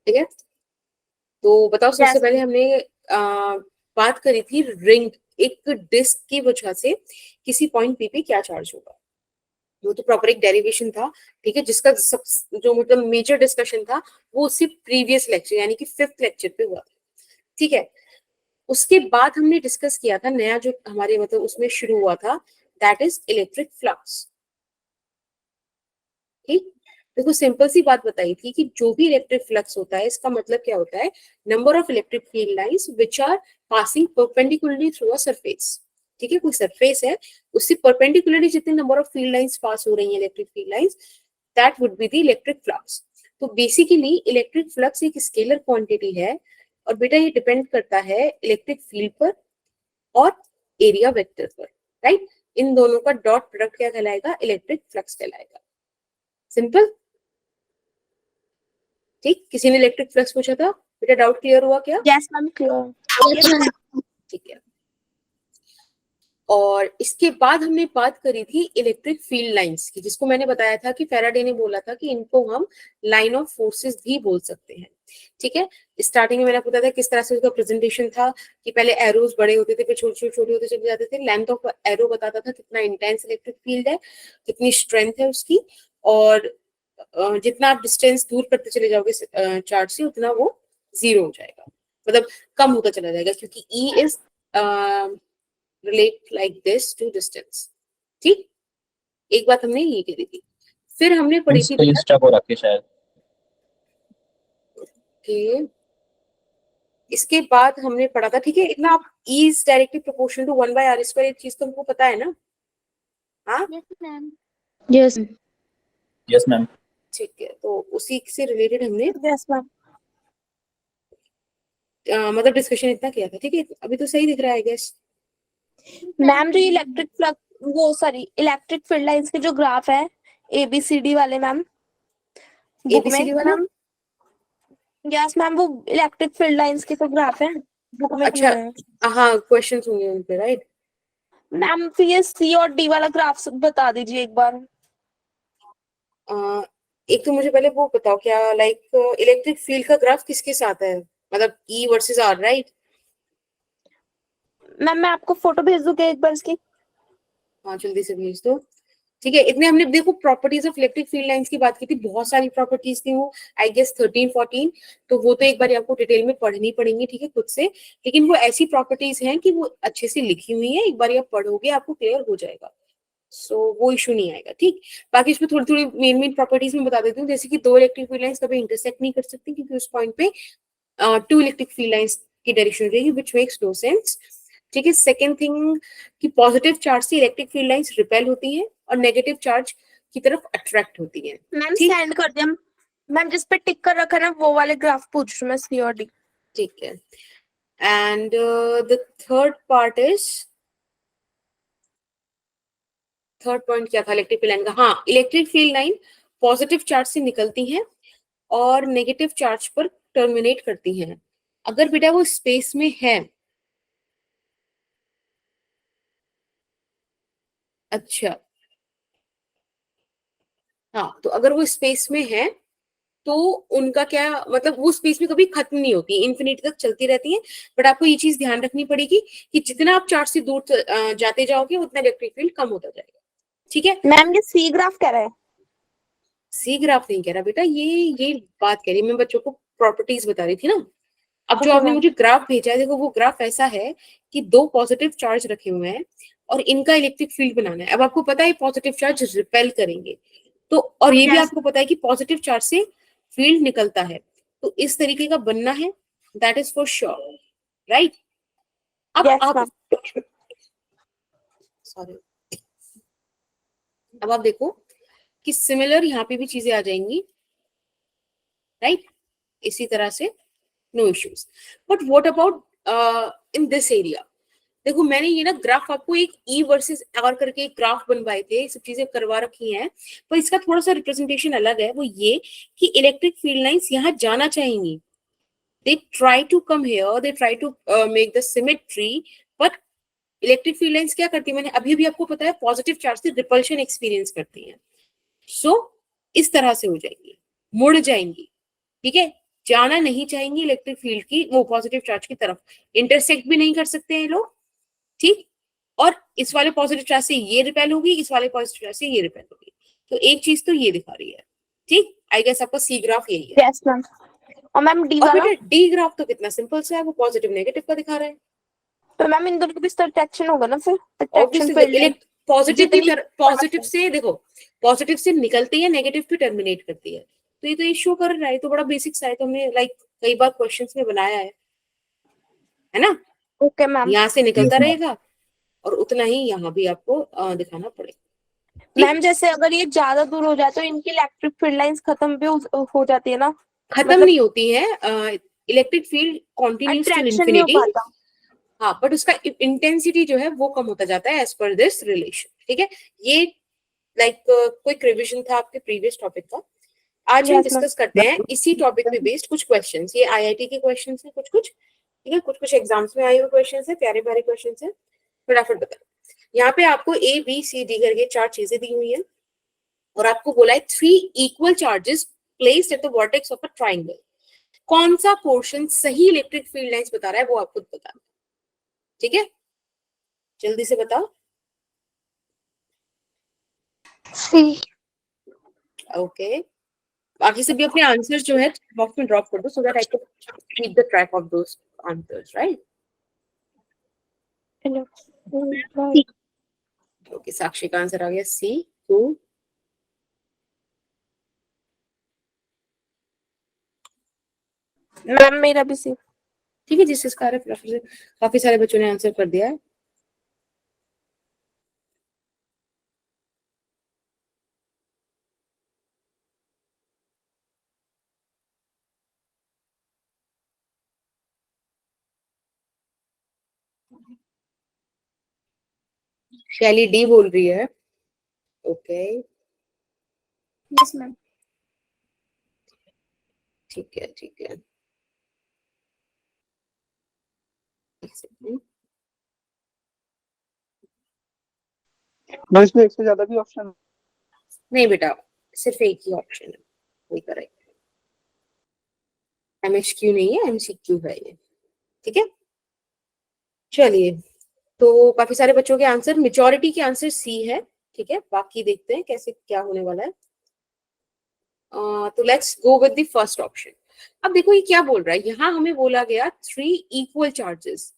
ठीक है, तो बताओ सबसे Yes. पहले हमने बात करी थी रिंग, एक डिस्क की वजह से किसी पॉइंट पी पे क्या चार्ज होगा, वो तो प्रॉपर एक डेरिवेशन था। ठीक है, जिसका सब जो मतलब मेजर डिस्कशन था वो उसी प्रीवियस लेक्चर यानी कि 5th लेक्चर पे हुआ था। ठीक है, उसके बाद हमने डिस्कस किया था नया जो हमारे मतलब उसमें शुरू हुआ था, दैट इज इलेक्ट्रिक फ्लक्स। ठीक, देखो सिंपल सी बात बताई थी कि जो भी इलेक्ट्रिक फ्लक्स होता है इसका मतलब क्या होता है, number of electric field lines which are passing perpendicularly through a surface. ठीक है, कोई सरफेस है उससे परपेंडिकुलरली जितने number of field lines pass हो रही है electric field lines, that would be the electric flux. तो बेसिकली इलेक्ट्रिक फ्लक्स एक स्केलर क्वांटिटी है, और बेटा ये डिपेंड करता है इलेक्ट्रिक फील्ड पर और एरिया वेक्टर पर। राइट, इन दोनों का डॉट प्रोडक्ट क्या कहलाएगा, इलेक्ट्रिक फ्लक्स कहलाएगा। सिंपल। ठीक, किसी ने इलेक्ट्रिक फ्लक्स पूछा था, बेटा डाउट क्लियर हुआ क्या? Yes, ma'am. Clear. ठीक है, और इसके बाद हमने बात करी थी इलेक्ट्रिक फील्ड लाइंस की, जिसको मैंने बताया था कि फैराडे ने बोला था कि इनको हम लाइन ऑफ फोर्सेस भी बोल सकते हैं। ठीक है, स्टार्टिंग में मैंने आपको बताया था किस तरह से उसका प्रेजेंटेशन था, कि पहले एरोज बड़े होते थे फिर छोटे छोटे छोटे होते चले जाते थे, लेंथ ऑफ एरो बताता था कितना इंटेंस इलेक्ट्रिक फील्ड है, कितनी स्ट्रेंथ है उसकी, और जितना आप डिस्टेंस दूर करते चले जाओगे चार्ज से उतना वो जीरो हो जाएगा, मतलब कम होता चला जाएगा, क्योंकि E is relate like this to distance। ठीक, एक बात हमने ये करी थी, फिर हमने पढ़ी थी स्क्रीन स्टक हो रखी है शायद। कि इसके बाद हमने पढ़ा था, ठीक है, इतना आप E is directly proportional to 1/r², एक चीज तो हमको पता है ना? हाँ Yes, ma'am. Yes. Yes ma'am. ठीक है, तो उसी से रिलेटेड हमने Yes, ma'am. मतलब डिस्कशन इतना किया था। ठीक है, अभी तो सही दिख रहा है गेस। मैम जो इलेक्ट्रिक फ्लक्स वो सॉरी इलेक्ट्रिक फील्ड लाइंस के जो ग्राफ है ABCD वाले मैम बुक में ABCD वाला? मैम। यस मैम, वो इलेक्ट्रिक फील्ड लाइंस के तो ग्राफ है बुक में अच्छा, है। हाँ क्वेश्चन होंगे उन पे, राइट। मैम फिर ये C और D वाला ग्राफ बता दीजिए एक बार। एक तो मुझे पहले वो बताओ, क्या लाइक इलेक्ट्रिक फील्ड का ग्राफ किसके साथ है, मतलब E versus R, right? Ma'am मैं आपको फोटो भेज दूंगी एक बार इसकी। हाँ जल्दी से भेज दो। ठीक है, इतने हमने देखो properties of electric field lines की बात की थी, बहुत सारी प्रॉपर्टीज थी वो, आई गेस 13-14, तो वो तो एक बार आपको डिटेल में पढ़नी पड़ेंगी, ठीक है, खुद से। लेकिन वो ऐसी प्रॉपर्टीज हैं कि वो अच्छे से लिखी हुई है, एक बार आप पढ़ोगे आपको क्लियर हो जाएगा, सो वो इशू नहीं आएगा। ठीक, बाकी इसमें थोड़ी थोड़ी मेन मेन प्रॉपर्टीज में बता देती हूँ, जैसे कि दो इलेक्ट्रिक फील्ड लाइंस कभी इंटरसेक्ट नहीं कर सकती, क्योंकि उस पॉइंट पे टू इलेक्ट्रिक फील्ड लाइंस की डायरेक्शन रहेगी, व्हिच मेक्स नो सेंस। ठीक है, सेकंड थिंग कि पॉजिटिव चार्ज से इलेक्ट्रिक फील्ड लाइंस रिपेल होती हैं और नेगेटिव चार्ज की तरफ अट्रैक्ट होती हैं। मैम ठीक, सेंड कर दिया मैम, जिस पे टिक कर रखा ना वो वाले ग्राफ पूछ रही हूँ मैं C और D। ठीक है, and the third part is, third point क्या था इलेक्ट्रिक फील्ड लाइन का? हाँ, electric field line positive charge से निकलती हैं और नेगेटिव चार्ज पर टर्मिनेट करती हैं, अगर बेटा वो स्पेस में है। अच्छा, हाँ, तो अगर वो स्पेस में है तो उनका क्या मतलब, वो स्पेस में कभी खत्म नहीं होती, इन्फिनिटी तक चलती रहती है। बट आपको ये चीज ध्यान रखनी पड़ेगी कि जितना आप चार्ज से दूर जाते जाओगे उतना इलेक्ट्रिक फील्ड कम होता जाएगा। ठीक है, मैम ये C ग्राफ कह रहा है। सी ग्राफ नहीं कह रहा बेटा, ये बात कह रही, मैं बच्चों को प्रॉपर्टीज बता रही थी ना। अब जो ओके आपने मैम। मुझे ग्राफ भेजा है, देखो वो ग्राफ ऐसा है कि दो पॉजिटिव चार्ज रखे हुए हैं और इनका इलेक्ट्रिक फील्ड बनाना है। अब आपको पता है पॉजिटिव चार्ज रिपेल करेंगे, तो और ये भी यस आपको पता है कि पॉजिटिव चार्ज से फील्ड निकलता है, तो इस तरीके का बनना है, that is for sure, right. अब यस आप मैम। सॉरी, अब आप देखो कि सिमिलर यहाँ पे भी चीजें आ जाएंगी, राइट, इसी तरह से, no issues. But what about in this area? देखो मैंने ये ना ग्राफ आपको एक ई वर्सेस आर करके एक ग्राफ बनवाए थे, सब चीजें करवा रखी हैं, पर इसका थोड़ा सा रिप्रेजेंटेशन अलग है, वो ये कि इलेक्ट्रिक फील्ड लाइंस यहाँ जाना चाहेंगी, they try to come here, they try to make the symmetry, but electric field lines क्या करती है, मैंने अभी भी आपको पता है पॉजिटिव चार्ज से रिपल्शन एक्सपीरियंस करती हैं, सो इस तरह से हो जाएंगी, मुड़ जाएंगी। ठीक है, जाना नहीं चाहेंगे इलेक्ट्रिक फील्ड की वो पॉजिटिव चार्ज की तरफ, इंटरसेक्ट भी नहीं कर सकते हैं ये लोग, ठीक। और इस वाले पॉजिटिव चार्ज से ये रिपेल होगी, इस वाले पॉजिटिव चार्ज से ये रिपेल होगी। तो एक चीज तो ये दिखा रही है, ठीक। आई गेस आपका सी ग्राफ यही है। Yes ma'am. और मैम डी और वाला, बेटा डी ग्राफ तो कितना सिंपल सा है, वो पॉजिटिव नेगेटिव का दिखा रहा है। तो मैम इन दोनों के बीच अट्रैक्शन होगा ना, फिर अट्रैक्शन फील्ड ऑब्वियसली पॉजिटिव की जितनी पॉजिटिव से देखो, पॉजिटिव से निकलती है, नेगेटिव पे टर्मिनेट करती है। तो ये शो कर रहा है, तो बड़ा बेसिक सा है, तो हमने लाइक कई बार क्वेश्चंस में बनाया है ना। Okay ma'am. यहाँ से निकलता Yes, ma'am. रहेगा और उतना ही यहाँ भी आपको दिखाना पड़ेगा। मैम जैसे अगर ये ज्यादा दूर हो जाए तो इनकी इलेक्ट्रिक फील्ड लाइंस खत्म भी हो जाती है ना, खत्म मतलब नहीं होती है, electric field continuous to attraction नहीं हो इन्फिनिटी। पाता। हाँ, बट उसका इंटेंसिटी जो है वो कम होता जाता है एज पर दिस रिलेशन, ठीक है। ये लाइक क्विक रिवीजन था आपके प्रीवियस टॉपिक का। आज हम Yes, डिस्कस करते हैं इसी टॉपिक पे बेस्ड कुछ क्वेश्चंस। ये आईआईटी के क्वेश्चंस हैं कुछ कुछ, ठीक है, कुछ कुछ एग्जाम्स में आए हुए क्वेश्चंस हैं, प्यारे प्यारे क्वेश्चंस हैं। फटाफट बता, यहाँ पे आपको ए बी सी डी करके 4 चीजें दी हुई हैं और आपको बोला है 3 equal charges placed at the vertex of a triangle. कौन सा पोर्शन सही इलेक्ट्रिक फील्ड लाइंस बता रहा है वो आपको बताना, ठीक है। जल्दी से बताओ। सी। ओके, बाकी सभी अपने आंसर्स जो है बॉक्स में ड्रॉप कर दो so that I can keep the track of those answers, right. Okay, Sakshi का आंसर आ गया सी 2। मैम मेरा भी सी। ठीक है, जिस इसका काफी सारे बच्चों ने आंसर कर दिया है। शैली डी बोल रही है। Okay, yes ma'am. ठीक है ठीक है। एक सेकंड। मैं इसमें एक से ज्यादा भी ऑप्शन नहीं बेटा, सिर्फ एक ही ऑप्शन है, वही करेक्ट है। एमएचक्यू नहीं है, एमसीक्यू है ये, ठीक है। चलिए, तो काफी सारे बच्चों के आंसर, मेजॉरिटी के आंसर सी है, ठीक है। बाकी देखते हैं कैसे क्या होने वाला है। तो let's go with the first option. अब देखो ये क्या बोल रहा है, यहाँ हमें बोला गया 3 इक्वल चार्जेस।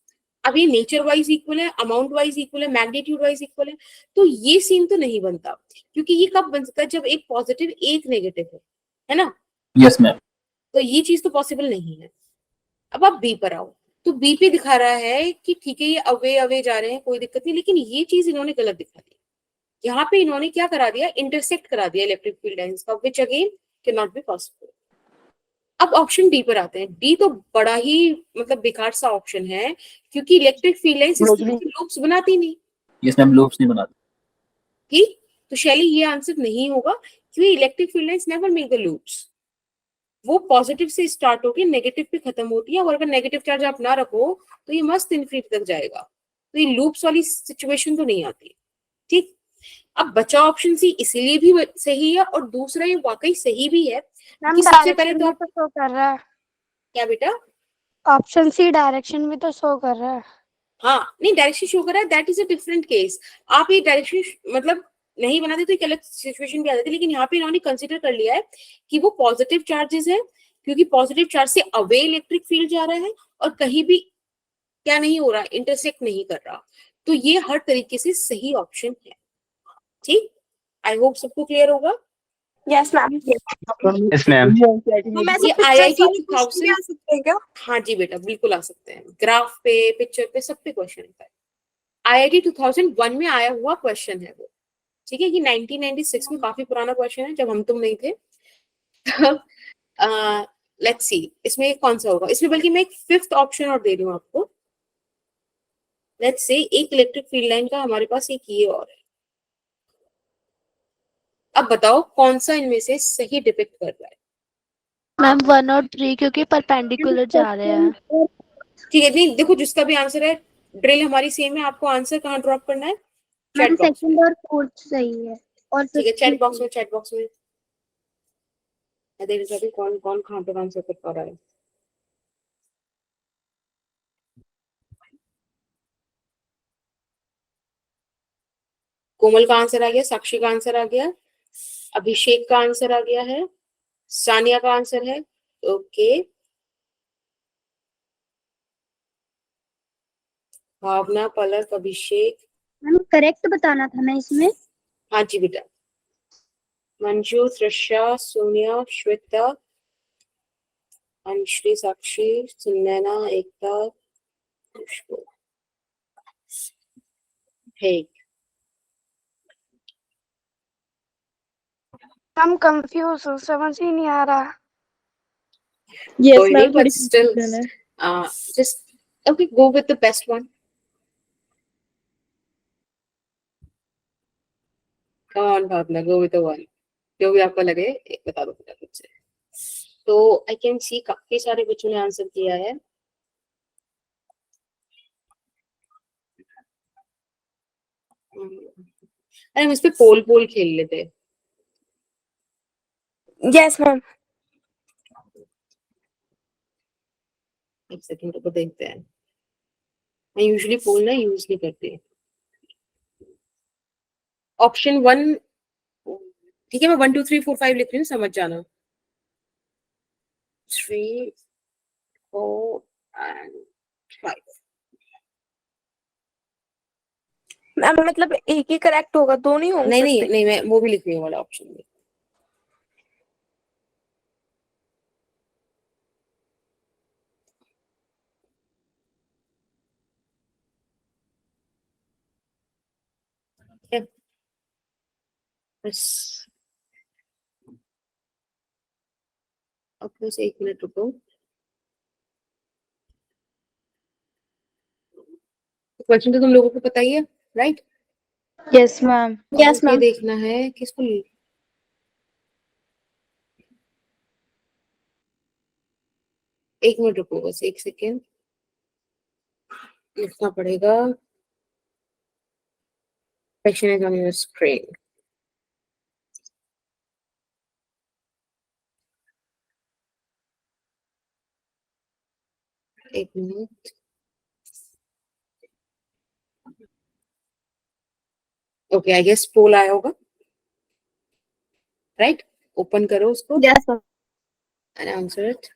अब ये नेचर वाइज इक्वल है, अमाउंट वाइज इक्वल है, मैग्नीट्यूड वाइज इक्वल है, तो ये सीन तो नहीं बनता, क्योंकि ये कब बन सकता है जब एक पॉजिटिव एक नेगेटिव है ना। Yes, ma'am. तो ये चीज तो पॉसिबल नहीं है। अब आप बी पर आओ, तो बी पे दिखा रहा है कि ठीक है ये अवे अवे जा रहे हैं, कोई दिक्कत नहीं, लेकिन ये चीज इन्होंने गलत दिखा दी। यहाँ पे इन्होंने क्या करा दिया, इंटरसेक्ट करा दिया इलेक्ट्रिक फील्ड लाइंस का, which again can not be possible. अब ऑप्शन डी पर आते हैं। डी तो बड़ा ही मतलब बेकार सा ऑप्शन है, क्योंकि इलेक्ट्रिक फील्ड लाइंस इस तरह की लूप्स बनाती नहीं, Yes, ma'am. Loops नहीं बनाते. ठीक। तो शैली ये आंसर नहीं होगा, क्योंकि electric field lines never make the loops. वो पॉजिटिव से स्टार्ट होकर नेगेटिव पे खत्म होती है, और अगर नेगेटिव चार्ज आप ना रखो तो ये मस्त इन्फिनिटी तक जाएगा। तो ये लूप्स वाली सिचुएशन तो नहीं आती, ठीक। अब बचा ऑप्शन सी, इसीलिए भी सही है, और दूसरा ये वाकई सही भी है, क्योंकि सबसे पहले तो तो शो कर रहा है। क्या बेटा, ऑप्शन सी डायरेक्शन भी तो शो कर रहा है। हाँ नहीं, डायरेक्शन शो कर रहा है, that is a different case. आप ये डायरेक्शन मतलब नहीं बनाते तो एक अलग सिचुएशन भी आ जाती, लेकिन यहाँ पे इन्होंने कंसिडर कर लिया है कि वो पॉजिटिव चार्जेस है, क्योंकि पॉजिटिव चार्ज से अवे इलेक्ट्रिक फील्ड जा रहा है और कहीं भी क्या नहीं हो रहा, इंटरसेक्ट नहीं कर रहा। तो ये हर तरीके से सही ऑप्शन है, ठीक। आई होप सबको क्लियर होगा। Yes ma'am. Yes, ma'am. ये आईआईटी 2000 आ सकते हैं क्या? हाँ जी बेटा, बिल्कुल आ सकते हैं, ग्राफ पे, पिक्चर पे, सब पे क्वेश्चन आता है। आईआईटी 2001 में आया हुआ क्वेश्चन है वो, ठीक है। ये 1996 में काफी पुराना क्वेश्चन है, जब हम तुम नहीं थे। लेट्स सी इसमें कौन सा होगा। इसमें बल्कि मैं एक 5th ऑप्शन और दे रही हूँ आपको। लेट्स से एक इलेक्ट्रिक फील्ड लाइन का हमारे पास एक ये और है। अब बताओ कौन सा इनमें से सही डिपिक्ट कर रहा है। मैम 1 और 3 क्योंकि परपेंडिकुलर जा रहे हैं। ठीक है, नहीं देखो जिसका भी आंसर है, ड्रिल हमारी सेम है, आपको आंसर कहाँ ड्रॉप करना है, चैट मैम बॉक्स में, सेकंड और फोर्थ सही है। और ठीक है, चैट बॉक्स में में, चैट बॉक्स में। कौन कौन कहाँ पे आंसर कर पा रहा है? कोमल का आंसर आ गया, साक्षी का आंसर आ गया, अभिषेक का आंसर आ गया है, सानिया का आंसर है। ओके, भावना, पलक, अभिषेक। मैम करेक्ट बताना था ना इसमें। हाँ जी बेटा। मंजू, त्रिशा, सोनिया, श्वेता, अंशुली, साक्षी, सुनैना, एकता, खुशबू। ठीक, हम कंफ्यूज हूँ, समझ ही नहीं आ रहा। यस कोई नहीं, मैम, थोड़ी but still, confusion है। just okay, go with the best one. Come on, Bhavna, go with the one. जो भी आपको लगे एक बता दो बेटा खुद से। तो आई कैन सी काफी सारे बच्चों ने आंसर किया है। अरे हम इस पे पोल पोल खेल लेते हैं। Yes ma'am. एक सेकंड को देखते हैं। मैं यूजुअली पोल ना यूज नहीं करती। ऑप्शन 1, ठीक है, मैं 1 2 3 4 5 लिख रही हूँ, समझ जाना। 3 4 and 5। मैम मतलब एक ही करेक्ट होगा, दो नहीं हो नहीं नहीं सकते? नहीं, मैं वो भी लिख रही हूँ वाला ऑप्शन में। ठीक है, बस अब बस 1 मिनट रुको। क्वेश्चन तो तुम लोगों को पता ही है, राइट? Yes ma'am. यस ये मैम। देखना है किसको। 1 मिनट रुको, बस 1 सेकेंड लिखना पड़ेगा। Question is on your screen. एक मिनट। ओके, आई गेस पोल आया होगा, राइट? ओपन करो उसको yes ma'am. And answer it.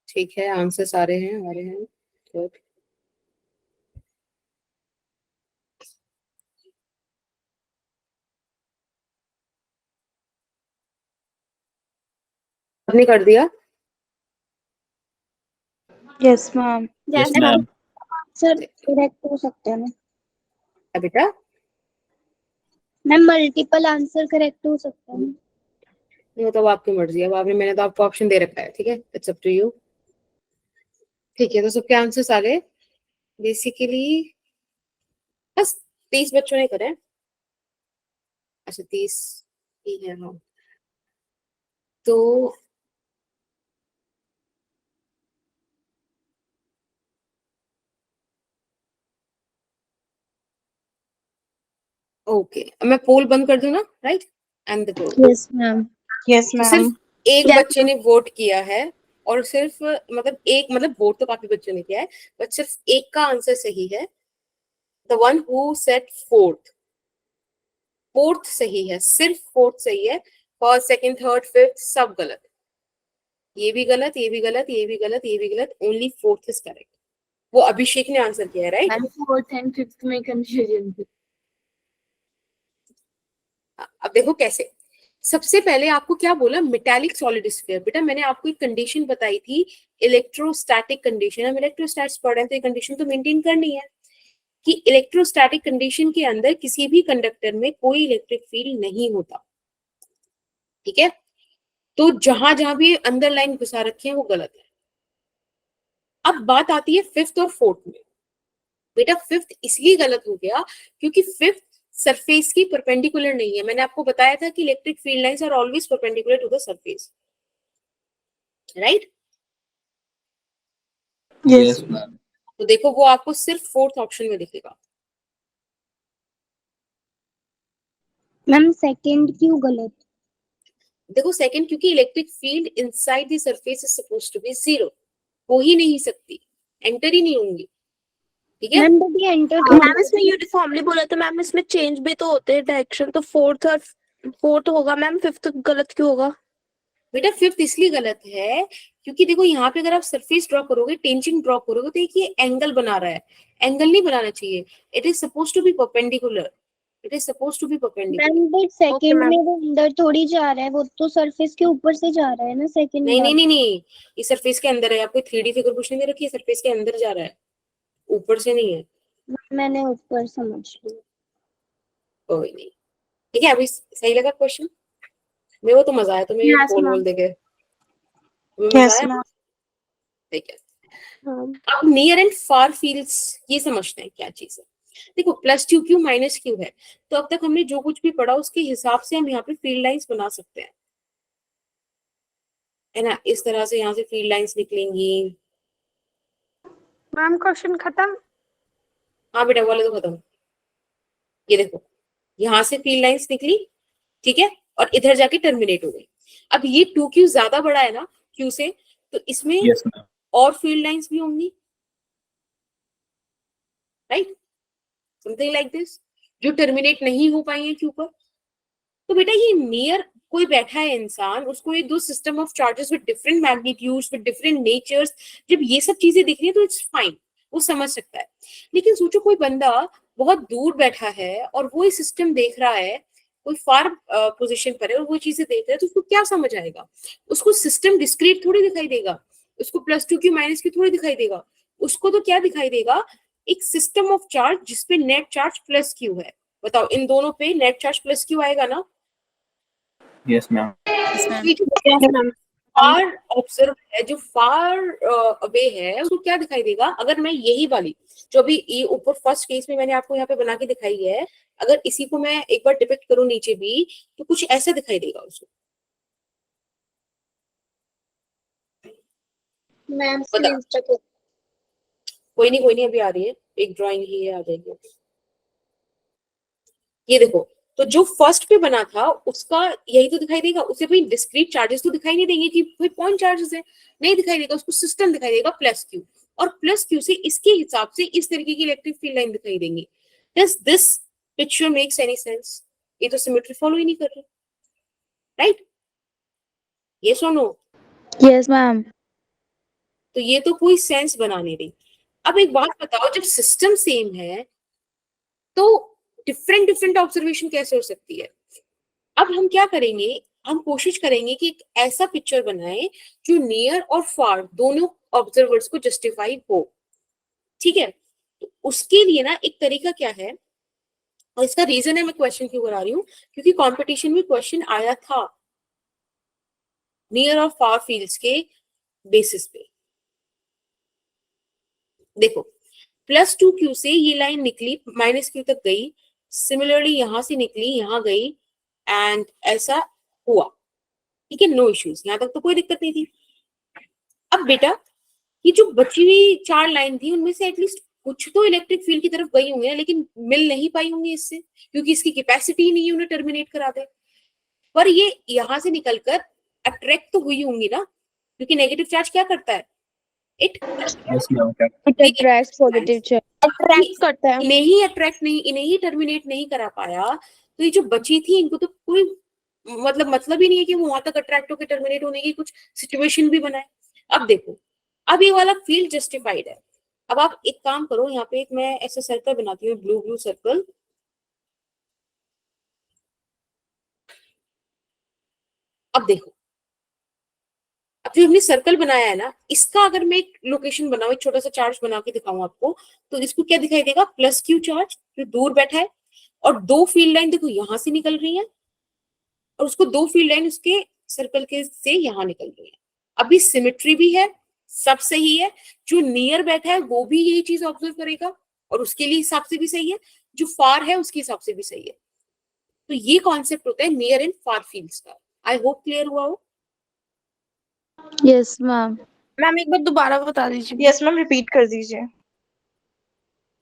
ठीक है, आंसर सारे हैं, आ रहे हैं। Good. आपने कर दिया? Yes ma'am. Yes ma'am. Sir correct हो सकते हैं ना बेटा मैम, मल्टीपल आंसर करेक्ट हो सकते हैं ना? ये तो अब आपकी मर्जी है। अब आपने, मैंने तो आपको ऑप्शन दे रखा है, ठीक है, इट्स अप टू यू। ठीक है, तो सबके आंसर्स आ गए बेसिकली। बस 30 बच्चों ने करे। अच्छा 30 ही है, हाँ। तो ओके, अब मैं पोल बंद कर दूं ना, right? And the pole. Yes ma'am. Yes तो सिर्फ एक बच्चे ने वोट किया है, और सिर्फ मतलब एक, मतलब वोट तो काफी बच्चों ने किया है, बट सिर्फ एक का आंसर सही है। The one who said fourth, fourth सही है, सिर्फ फोर्थ सही है। फर्स्ट, सेकंड, थर्ड, फिफ्थ सब गलत। ये भी गलत, ये भी गलत, ये भी गलत, ये भी गलत, ओनली फोर्थ इज करेक्ट। वो अभिषेक ने आंसर किया है, राइट? फोर्थ एंड फिफ्थ में कंफ्यूजन थी। अब देखो कैसे। सबसे पहले आपको क्या बोला, मेटालिक सॉलिड स्फीयर। बेटा मैंने आपको एक कंडीशन बताई थी, इलेक्ट्रोस्टैटिक कंडीशन। हम इलेक्ट्रोस्टैटिक्स पढ़ रहे हैं, तो ये कंडीशन तो मेंटेन करनी है कि इलेक्ट्रोस्टैटिक कंडीशन के अंदर किसी भी कंडक्टर में कोई इलेक्ट्रिक फील्ड नहीं होता, ठीक है? तो जहां जहां भी अंदर लाइन घुसा रखे हैं वो गलत है। अब बात आती है फिफ्थ और फोर्थ में। बेटा फिफ्थ इसलिए गलत हो गया क्योंकि फिफ्थ सरफेस की परपेंडिकुलर नहीं है। मैंने आपको बताया था कि electric field lines are always perpendicular to the surface, right? Yes, ma'am. तो देखो वो आपको सिर्फ फोर्थ ऑप्शन में दिखेगा। मैम सेकंड क्यों गलत? देखो सेकंड क्योंकि electric field inside the surface is supposed to be zero, हो ही नहीं सकती, एंटर ही नहीं होंगी, ठीक है? मैम बट ये एंटर मैम इसमें यूनिफॉर्मली बोला तो मैम इसमें चेंज भी तो होते हैं डायरेक्शन, तो फोर्थ होगा मैम, फिफ्थ गलत क्यों होगा? बेटा फिफ्थ इसलिए गलत है क्योंकि देखो यहाँ पे अगर आप सरफेस ड्रॉ करोगे, टेंजेंट ड्रॉ करोगे, तो एक ये एंगल बना रहा है, एंगल नहीं बनाना चाहिए। It is supposed to be perpendicular, it is supposed to be perpendicular. Ma'am but second ma'am. में वो अंदर थोड़ी जा रहा है, वो तो सरफेस के ऊपर से जा रहा है ना सेकंड नहीं नहीं वाला। नहीं नहीं, ये सरफेस के अंदर है। आपको 3D फिगर कुछ नहीं दे रखी है, सरफेस के अंदर जा रहा है, ऊपर से नहीं है। मैंने ऊपर समझ लिया। कोई नहीं, ठीक है। अभी सही लगा क्वेश्चन? मेरे को तो मजा आया तुम्हें Yes, बोल ma'am. बोल देके, तुम्हें मजा आया? ठीक है। अब नियर एंड फार फील्ड्स ये समझते हैं क्या चीज है। देखो plus Q Q minus Q है, तो अब तक हमने जो कुछ भी पढ़ा उसके हिसाब से हम यहाँ पे फील्ड लाइंस बना सकते हैं, है ना? इस तरह से यहाँ से फील्ड लाइंस निकलेंगी। मैम क्वेश्चन खत्म? हाँ बेटा वाले तो खत्म। ये देखो यहाँ से फील्ड लाइंस निकली, ठीक है, और इधर जाके टर्मिनेट हो गई। अब ये 2Q ज्यादा बड़ा है ना Q से, तो इसमें Yes, ma'am. और फील्ड लाइंस भी होंगी, राइट? समथिंग लाइक दिस, जो टर्मिनेट नहीं हो पाई है Q पर। तो बेटा ये नियर कोई बैठा है इंसान, उसको ये दो system of charges with different magnitudes with different natures, जब ये सब चीजें दिख रही है तो इट्स फाइन, वो समझ सकता है। लेकिन सोचो कोई बंदा बहुत दूर बैठा है और वो सिस्टम देख रहा है, कोई फार पोजीशन पर है और वो चीजें देख रहा है, तो उसको क्या समझ आएगा? उसको सिस्टम डिस्क्रीट थोड़ी दिखाई देगा, उसको प्लस क्यू माइनस क्यू थोड़ी दिखाई देगा। उसको तो क्या दिखाई देगा? एक सिस्टम ऑफ चार्ज जिसपे नेट चार्ज प्लस क्यू है। बताओ इन दोनों पे नेट चार्ज प्लस क्यू आएगा ना? Yes, ma'am. फार ऑब्जर्व है, जो फार अवे है, उसको क्या दिखाई देगा? अगर मैं यही वाली जो अभी ये ऊपर फर्स्ट केस में मैंने आपको यहाँ पे बना के दिखाई है, अगर इसी को मैं एक बार डिपिक्ट करूं नीचे भी, तो कुछ ऐसा दिखाई देगा उसको। मैम कोई नहीं अभी आ रही है, एक ड्राइंग ही है, आ जाएगी। ये देखो, तो जो फर्स्ट पे बना था उसका यही तो दिखाई देगा, उसे कोई डिस्क्रीट चार्जेस तो दिखाई नहीं देंगे कि कोई पॉइंट चार्जेस है, नहीं दिखाई देगा। उसको सिस्टम दिखाई देगा प्लस क्यू, और प्लस क्यू से इसके हिसाब से इस तरीके की इलेक्ट्रिक फील्ड लाइन दिखाई देंगी। Does this picture makes any sense? ये तो सिमेट्री फॉलो ही नहीं कर रही, राइट? ये सुनो, Yes, ma'am. तो ये तो कोई सेंस बना नहीं रही। अब एक बात बताओ, जब सिस्टम सेम है तो डिफरेंट डिफरेंट ऑब्जर्वेशन कैसे हो सकती है? अब हम क्या करेंगे, हम कोशिश करेंगे कि एक ऐसा पिक्चर बनाए जो नियर और फार दोनों ऑब्जर्वर्स को जस्टिफाई हो, ठीक है? तो उसके लिए ना एक तरीका क्या है, और इसका रीजन है मैं क्वेश्चन क्यों करा रही हूँ, क्योंकि कंपटीशन में क्वेश्चन आया था नियर और फार फील्ड्स के बेसिस पे। देखो प्लस 2Q से ये लाइन निकली, माइनस Q तक गई, सिमिलरली यहां से निकली, यहां गई, एंड ऐसा हुआ, ठीक है? नो इश्यूज, यहां तक तो कोई दिक्कत नहीं थी। अब बेटा ये जो बची हुई 4 लाइन थी, उनमें से एटलीस्ट कुछ तो इलेक्ट्रिक फील्ड की तरफ गई होंगी, लेकिन मिल नहीं पाई होंगी इससे, क्योंकि इसकी कैपेसिटी ही नहीं है उन्हें टर्मिनेट करा दे। पर ये यहां से निकलकर अट्रैक्ट तो हुई होंगी ना, क्योंकि नेगेटिव चार्ज क्या करता है? It Yes, ma'am. Attract positive charge, attract करता है। इन्हें ही टर्मिनेट नहीं करा पाया, तो ये जो बची थी इनको तो कोई मतलब ही नहीं है कि वो वहां तक अट्रैक्ट होकर टर्मिनेट होने की कुछ सिचुएशन भी बनाए। अब देखो, अब ये वाला फील्ड जस्टिफाइड है। अब आप एक काम करो, यहाँ पे एक मैं ऐसा सर्कल बनाती हूँ, ब्लू सर्कल। अब देखो, अब जो हमने सर्कल बनाया है ना, इसका अगर मैं एक लोकेशन बनाऊं, एक छोटा सा चार्ज बना के दिखाऊं आपको, तो इसको क्या दिखाई देगा? प्लस क्यू चार्ज जो दूर बैठा है, और दो फील्ड लाइन देखो यहां से निकल रही है, और उसको दो फील्ड लाइन उसके सर्कल के से यहां निकल रही है। अभी सिमेट्री भी है, सब सही है, जो नियर बैठा है वो भी यही चीज ऑब्जर्व करेगा और उसके लिए हिसाब से भी सही है, जो फार है उसके हिसाब से भी सही है। तो ये कॉन्सेप्ट होता है नियर एंड फार फील्ड्स का। आई होप क्लियर हुआ हो। Yes ma'am. मैम एक बार दोबारा बता दीजिए। यस मैम, रिपीट कर दीजिए।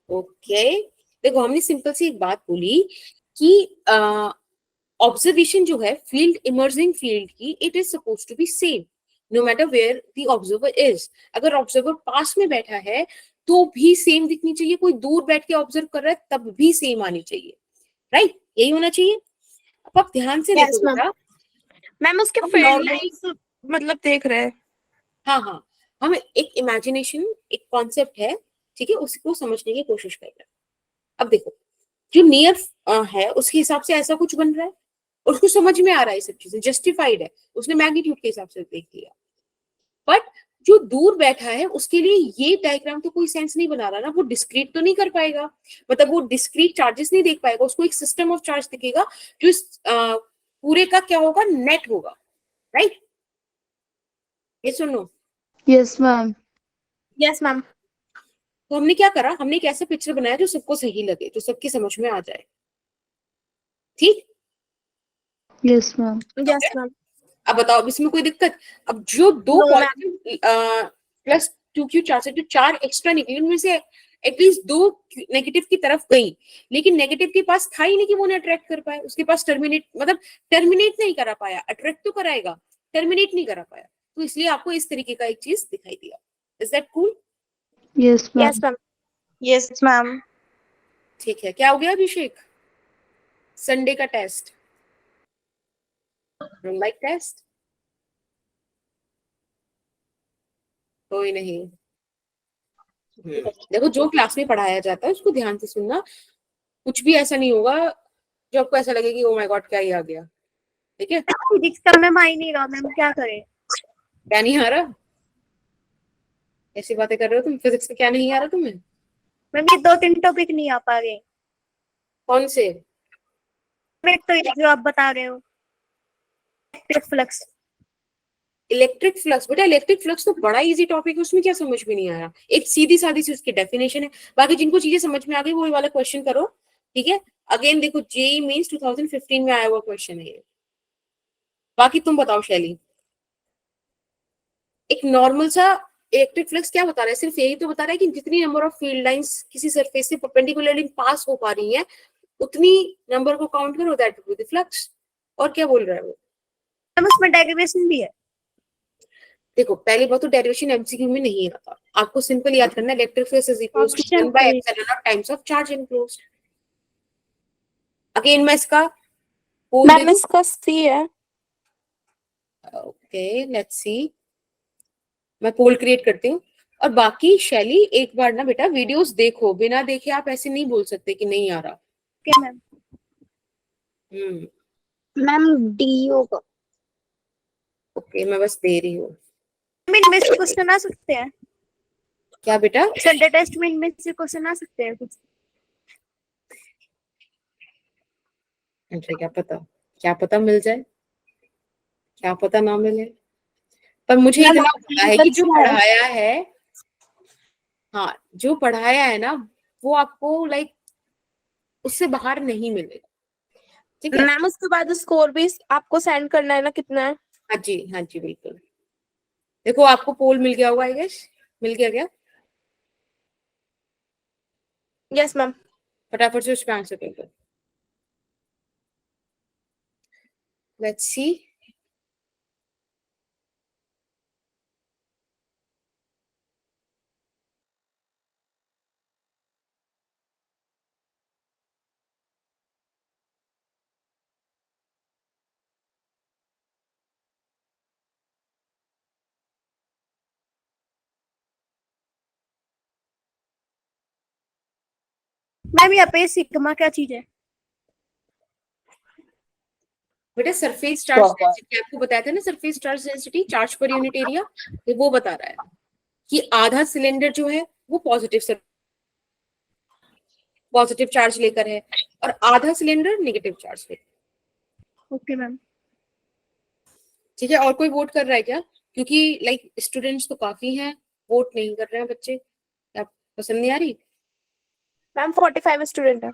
ओके देखो, हमने सिंपल सी एक बात बोली कि ऑब्जर्वेशन जो है फील्ड इमर्जिंग फील्ड की, it is suppose to be same no matter where the observer is. अगर ऑब्जर्वर पास में बैठा है तो भी सेम दिखनी चाहिए, कोई दूर बैठ के ऑब्जर्व कर रहा है तब भी सेम आनी चाहिए, राइट? यही होना चाहिए। अब आप ध्यान से Yes, देखो ma'am. बेटा। मैम उसके अब फील्ड normal- लाइंस मतलब देख रहे हैं। हाँ हाँ, हम एक इमेजिनेशन, एक कॉन्सेप्ट है, ठीक है, उसको समझने की कोशिश कर रहे हैं। अब देखो, जो नियर है उसके हिसाब से ऐसा कुछ बन रहा है और उसको समझ में आ रहा है, ये सब चीजें जस्टिफाइड है, उसने मैग्नीट्यूड के हिसाब से देख लिया। बट जो दूर बैठा है उसके लिए ये डायग्राम तो कोई सेंस नहीं बना रहा ना, वो डिस्क्रीट तो नहीं कर पाएगा, मतलब वो डिस्क्रीट चार्जेस नहीं देख पाएगा, उसको एक सिस्टम ऑफ चार्ज दिखेगा जो इस पूरे का क्या होगा, नेट होगा, राइट? ये सुनो। Yes ma'am. Yes ma'am. तो हमने क्या करा, हमने एक ऐसा पिक्चर बनाया जो सबको सही लगे, जो सबकी समझ में आ जाए, ठीक? Yes ma'am. Yes ma'am. अब बताओ, अब इसमें कोई दिक्कत? अब जो दो No, positive plus 2q charge से जो 4 एक्स्ट्रा निकली, उनमें से एटलीस्ट 2 नेगेटिव की तरफ गई, लेकिन नेगेटिव के पास था ही नहीं कि वो उन्हें अट्रैक्ट कर पाए, उसके पास टर्मिनेट मतलब टर्मिनेट नहीं करा पाया, अट्रैक्ट तो कराएगा, टर्मिनेट नहीं करा पाया, तो इसलिए आपको इस तरीके का एक चीज दिखाई दिया। Is that cool? Yes ma'am. Yes ma'am. Yes ma'am. ठीक है, क्या हो गया अभिषेक? संडे का टेस्ट, लाइक टेस्ट? कोई नहीं। देखो, जो क्लास में पढ़ाया जाता है उसको ध्यान से सुनना, कुछ भी ऐसा नहीं होगा जो आपको ऐसा लगे कि ओ माय गॉड क्या ही आ गया, ठीक है? फिजिक्स का मैम आ ही नहीं रहा, मैम क्या करें? क्या नहीं आ रहा? ऐसी बातें कर रहे हो तुम, फिजिक्स में क्या नहीं आ रहा तुम्हें? मैम ये 2-3 टॉपिक नहीं आ पा रहे। कौन से? एक तो ये जो आप बता रहे हो, इलेक्ट्रिक फ्लक्स। Electric flux? बेटा इलेक्ट्रिक फ्लक्स तो बड़ा इजी टॉपिक है, उसमें क्या समझ में नहीं आया? एक सीधी सादी सी उसकी डेफिनेशन है, बाकी जिनको चीजें समझ में आ गई वो वाला क्वेश्चन करो, ठीक है? अगेन देखो, जेई मींस 2015 में आया हुआ क्वेश्चन है ये। बाकी तुम बताओ शैली, एक नॉर्मल सा इलेक्ट्रिक फ्लक्स क्या बता रहा है? सिर्फ यही तो बता रहा है कि जितनी नंबर ऑफ फील्ड लाइंस किसी सरफेस से परपेंडिकुलरली पास हो पा रही है उतनी नंबर को काउंट करो, that will be the flux. और क्या बोल रहा है वो? मैम उसमें डेरिवेशन भी है। देखो, पहली बात तो डेरिवेशन एमसीक्यू में नहीं आता, आपको सिंपल याद करना है, electric flux is equals to 1 by epsilon naught times of charge enclosed. Again मैं इसका पोल दे मैम दूं? इसका सी है। ओके लेट्स सी, मैं पोल क्रिएट करती हूँ। और बाकी शैली एक बार ना बेटा वीडियोस देखो, बिना देखे आप ऐसे नहीं बोल सकते कि नहीं आ रहा। क्या मैम? मैम डी होगा। ओके मैं बस दे रही हूँ। मैम इनमें से क्वेश्चन आ सकते हैं? क्या बेटा? संडे टेस्ट में इनमें से क्वेश्चन आ सकते हैं कुछ? अच्छा क्या पता मिल जाए, क्या पता ना मिले, पर मुझे इतना पता है कि जो पढ़ाया है, हाँ जो पढ़ाया है ना वो आपको लाइक उससे बाहर नहीं मिलेगा, ठीक है? मैम उसके बाद स्कोर भी आपको सेंड करना है ना, कितना है? हाँ जी बिल्कुल। देखो आपको पोल मिल गया होगा, आई गेस मिल गया क्या? Yes ma'am. फटाफट से उस पर आंसर कर दो। लेट्स सी, मैम यहाँ पे सिग्मा क्या चीज है? बेटा सरफेस चार्ज डेंसिटी, आपको बताया था ना, surface charge density, charge per unit area, ये वो बता रहा है कि आधा सिलेंडर जो है वो पॉजिटिव चार्ज लेकर है और आधा सिलेंडर नेगेटिव चार्ज लेकर। Okay ma'am. ठीक है, और कोई वोट कर रहा है क्या? क्योंकि लाइक स्टूडेंट्स तो काफी हैं, वोट नहीं कर रहे हैं बच्चे, क्या पसंद नहीं आ रही? मैम 45 स्टूडेंट है।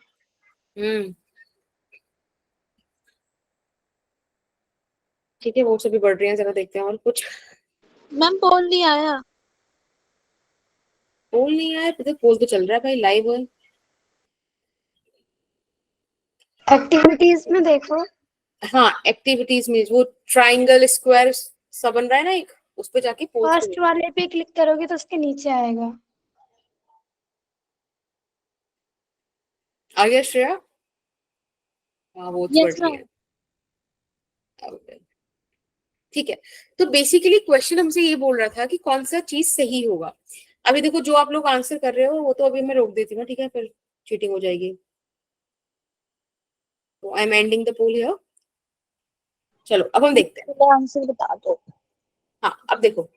ठीक है, वोट्स अभी बढ़ रही हैं, जरा देखते हैं और कुछ। मैम पोल नहीं आया। पोल नहीं आया? पता, पोल तो चल रहा है भाई, लाइव है। एक्टिविटीज में देखो। हाँ, एक्टिविटीज में वो ट्राइंगल स्क्वायर सब बन रहा है ना एक, उस पे जाके पोल फर्स्ट वाले पे क्लिक करोगे तो उसके नीचे आएगा। आ गया श्रेया? हाँ, वोट्स बढ़ रही है। ठीक है, तो बेसिकली क्वेश्चन हमसे ये बोल रहा था कि कौन सा चीज सही होगा। अभी देखो, जो आप लोग आंसर कर रहे हो वो तो अभी मैं रोक देती हूँ, ठीक है, फिर चीटिंग हो जाएगी। तो I am ending the pole here. चलो अब हम देखते हैं। आंसर बता दो। हाँ, अब देखो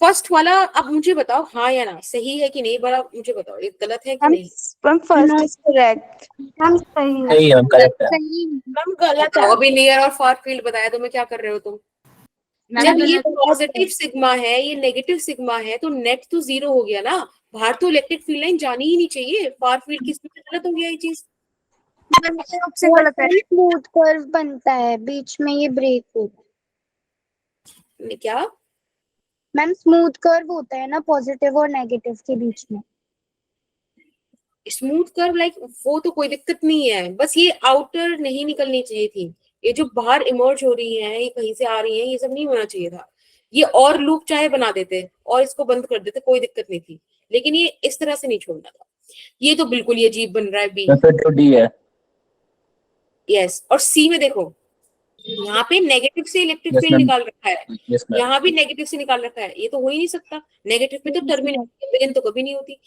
फर्स्ट वाला, अब मुझे बताओ हाँ या ना, सही है कि नहीं, बड़ा मुझे बताओ, ये गलत है कि नहीं? Ma'am first is correct. Ma'am सही है। सही है, करेक्ट है। मैम गलत है। अभी नियर और फार फील्ड बताया तो मैं क्या कर रहे हो तुम? जब ये पॉजिटिव सिग्मा है, ये नेगेटिव सिग्मा है, तो नेट तो जीरो हो गया ना, बाहर तो इलेक्ट्रिक फील्ड लाइन जानी ही नहीं चाहिए। फार फील्ड किस में गलत हो गया ये चीज? सबसे गलत है। स्मूथ कर्व बनता है, बीच में ये ब्रेक होता क्या? है। मैम स्मूथ कर्व होता है ना पॉजिटिव और नेगेटिव के बीच में। स्मूथ कर्व लाइक वो तो कोई दिक्कत नहीं है, बस ये आउटर नहीं निकलनी चाहिए थी। ये जो बाहर इमर्ज हो रही है, ये कहीं से आ रही है, ये सब नहीं होना चाहिए था। ये और लूप चाहे बना देते और इसको बंद कर देते, कोई दिक्कत नहीं थी, लेकिन ये इस तरह से नहीं छोड़ना था। ये तो बिल्कुल ये अजीब बन रहा है बी। तो फिर तो डी है। यस, और सी में देखो, यहाँ पे नेगेटिव से इलेक्ट्रिक यस फील्ड मैम, निकाल रखा है, यस मैम। यहाँ भी नेगेटिव से निकाल रखा है, ये तो हो ही नहीं सकता। नेगेटिव में तो टर्मिनेशन तो कभी नहीं होती।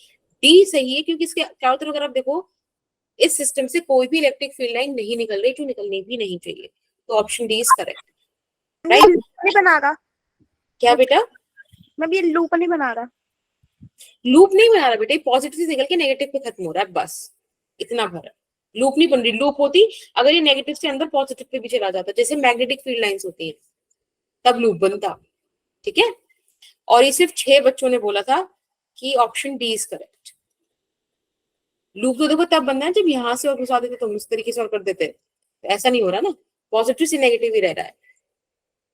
डी सही है, क्योंकि इसके चारों तरफ अगर आप देखो, इस सिस्टम से कोई भी इलेक्ट्रिक फील्ड लाइन नहीं निकल रही, जो निकलनी भी नहीं चाहिए। तो option D is correct, right? नहीं बना रहा। क्या बेटा? मैं ये लूप नहीं बना रहा। लूप नहीं बना रहा बेटा, पॉजिटिव से निकल के नेगेटिव पे खत्म हो रहा है, बस इतना भरा। लूप नहीं बन रही। लूप होती अगर ये नेगेटिव से अंदर पॉजिटिव पे भी चला जाता, जैसे मैग्नेटिक फील्ड लाइंस होती हैं, तब लूप बनता। ठीक है, और ये सिर्फ 6 बच्चों ने बोला था कि option D is correct. Loop तो देखो तब बनना है जब यहां से और घुसा देते, तुम इस तरीके से और कर देते, तो ऐसा नहीं हो रहा ना, पॉजिटिव से नेगेटिव ही रह रहा है।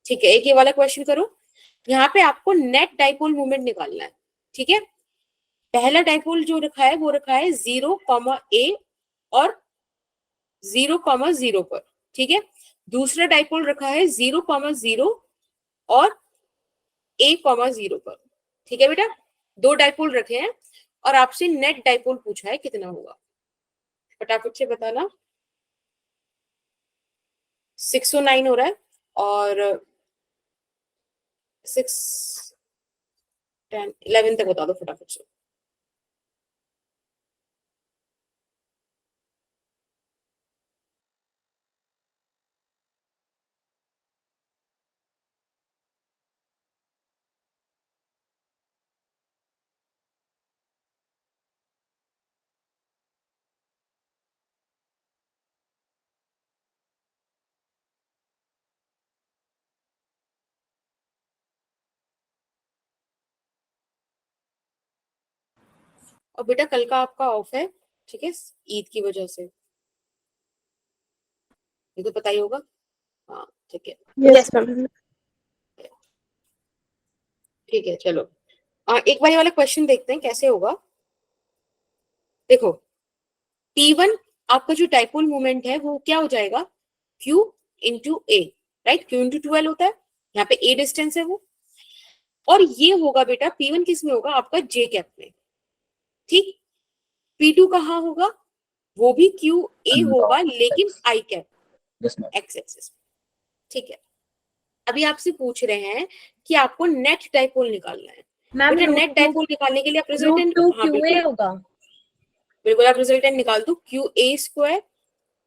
ठीक है, एक ये वाला क्वेश्चन करो। यहाँ पे आपको नेट डाइपोल मोमेंट निकालना है। ठीक है, पहला डाइपोल जो रखा है वो रखा है 0,a और 0,0 पर। ठीक है, दूसरा डाइपोल रखा है 0,0 और a,0 पर। ठीक है बेटा, 2 डाइपोल रखे हैं और आपसे नेट डाइपोल पूछा है, कितना होगा? फटाफट से बताना। 609 हो रहा है और 6, 10, 11 तक बता दो फटाफट से। और बेटा कल का आपका ऑफ है, ठीक है, ईद की वजह से, ये तो पता ही होगा। हाँ ठीक है, यस मैम। ठीक है, चलो एक बार ये वाला क्वेश्चन देखते हैं कैसे होगा। देखो, T1 आपका जो डाइपोल मोमेंट है वो क्या हो जाएगा? Q इंटू ए, राइट? Q इंटू 12 होता है, यहाँ पे a डिस्टेंस है वो, और ये होगा बेटा P1 किस में होगा? आपका J कैप में। ठीक, P2 कहाँ होगा? वो भी QA होगा, लेकिन I cap, yes ma'am. X axis. ठीक है, अभी आपसे पूछ रहे हैं कि आपको नेट डाइपोल निकालना है। बेटा नेट डाइपोल निकालने के लिए आप रिजल्टेंट, हाँ बिल्कुल आप रिजल्टेंट निकाल दो। QA²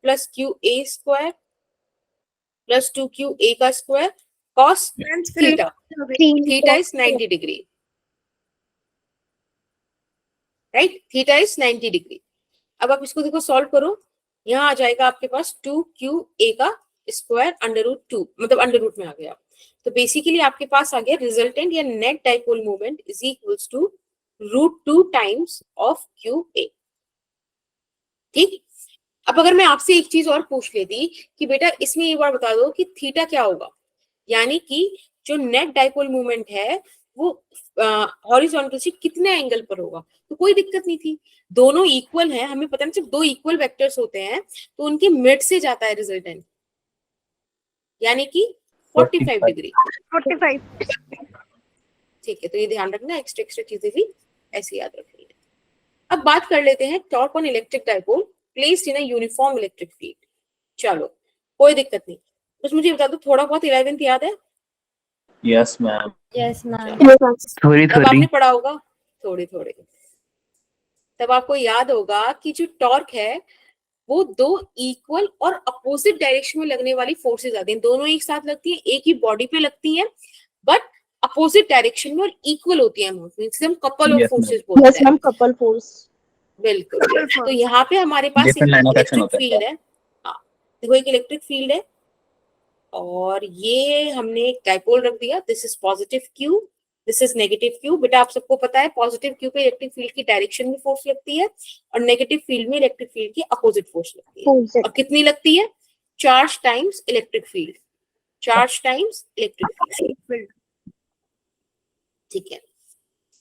plus QA² plus 2QA का square cos theta, theta is 90 degree, right? Theta is 90 degree. अब आप इसको देखो, सॉल्व करो, यहाँ आ जाएगा आपके पास 2QA का स्क्वायर अंडर रूट 2, मतलब अंडर रूट में आ गया, तो तो बेसिकली आपके पास आ गया रिजल्टेंट या net dipole moment is equals to √2 times of Q A. ठीक, अब अगर मैं आपसे एक चीज और पूछ लेती कि बेटा इसमें एक बार बता दो कि थीटा क्या होगा, यानी कि जो नेट डाइपोल मोमेंट है वो हॉरिजॉन्टल से कितने एंगल पर होगा, तो कोई दिक्कत नहीं थी, दोनों इक्वल है, हमें पता नहीं सिर्फ दो इक्वल वेक्टर्स होते हैं तो उनके मिड से जाता है रिजल्टेंट, यानी कि 45 डिग्री। 45। ठीक है, तो ये ध्यान रखना, एक्स्ट्रा एक्स्ट्रा चीजें भी ऐसे याद रखनी है। अब बात कर लेते हैं torque on electric dipole placed in a uniform electric field. चलो कोई दिक्कत नहीं, बस मुझे बता दो थोड़ा बहुत 11th याद है? Yes, ma'am. Yes ma'am. थोड़ी तब आपने पढ़ा होगा थोड़े थोड़े, तब आपको याद होगा कि जो टॉर्क है वो दो इक्वल और अपोजिट डायरेक्शन में लगने वाली फोर्सेस आती हैं, दोनों एक साथ लगती हैं, एक ही बॉडी पे लगती हैं बट अपोजिट डायरेक्शन में और इक्वल होती हैं, हम कपल ऑफ Yes, फोर्सेस बोलते हैं। Couple force. बिल्कुल, तो यहाँ पे हमारे पास Different line of action electric होता है। फील्ड है। हाँ, देखो एक इलेक्ट्रिक फील्ड है और ये हमने एक डाइपोल रख दिया, this is positive Q, this is negative Q. बेटा आप सबको पता है पॉजिटिव क्यू पे इलेक्ट्रिक फील्ड की डायरेक्शन में फोर्स लगती है और नेगेटिव फील्ड में इलेक्ट्रिक फील्ड की अपोजिट फोर्स लगती है, और कितनी लगती है? Charge times electric field, charge times electric field. ठीक है,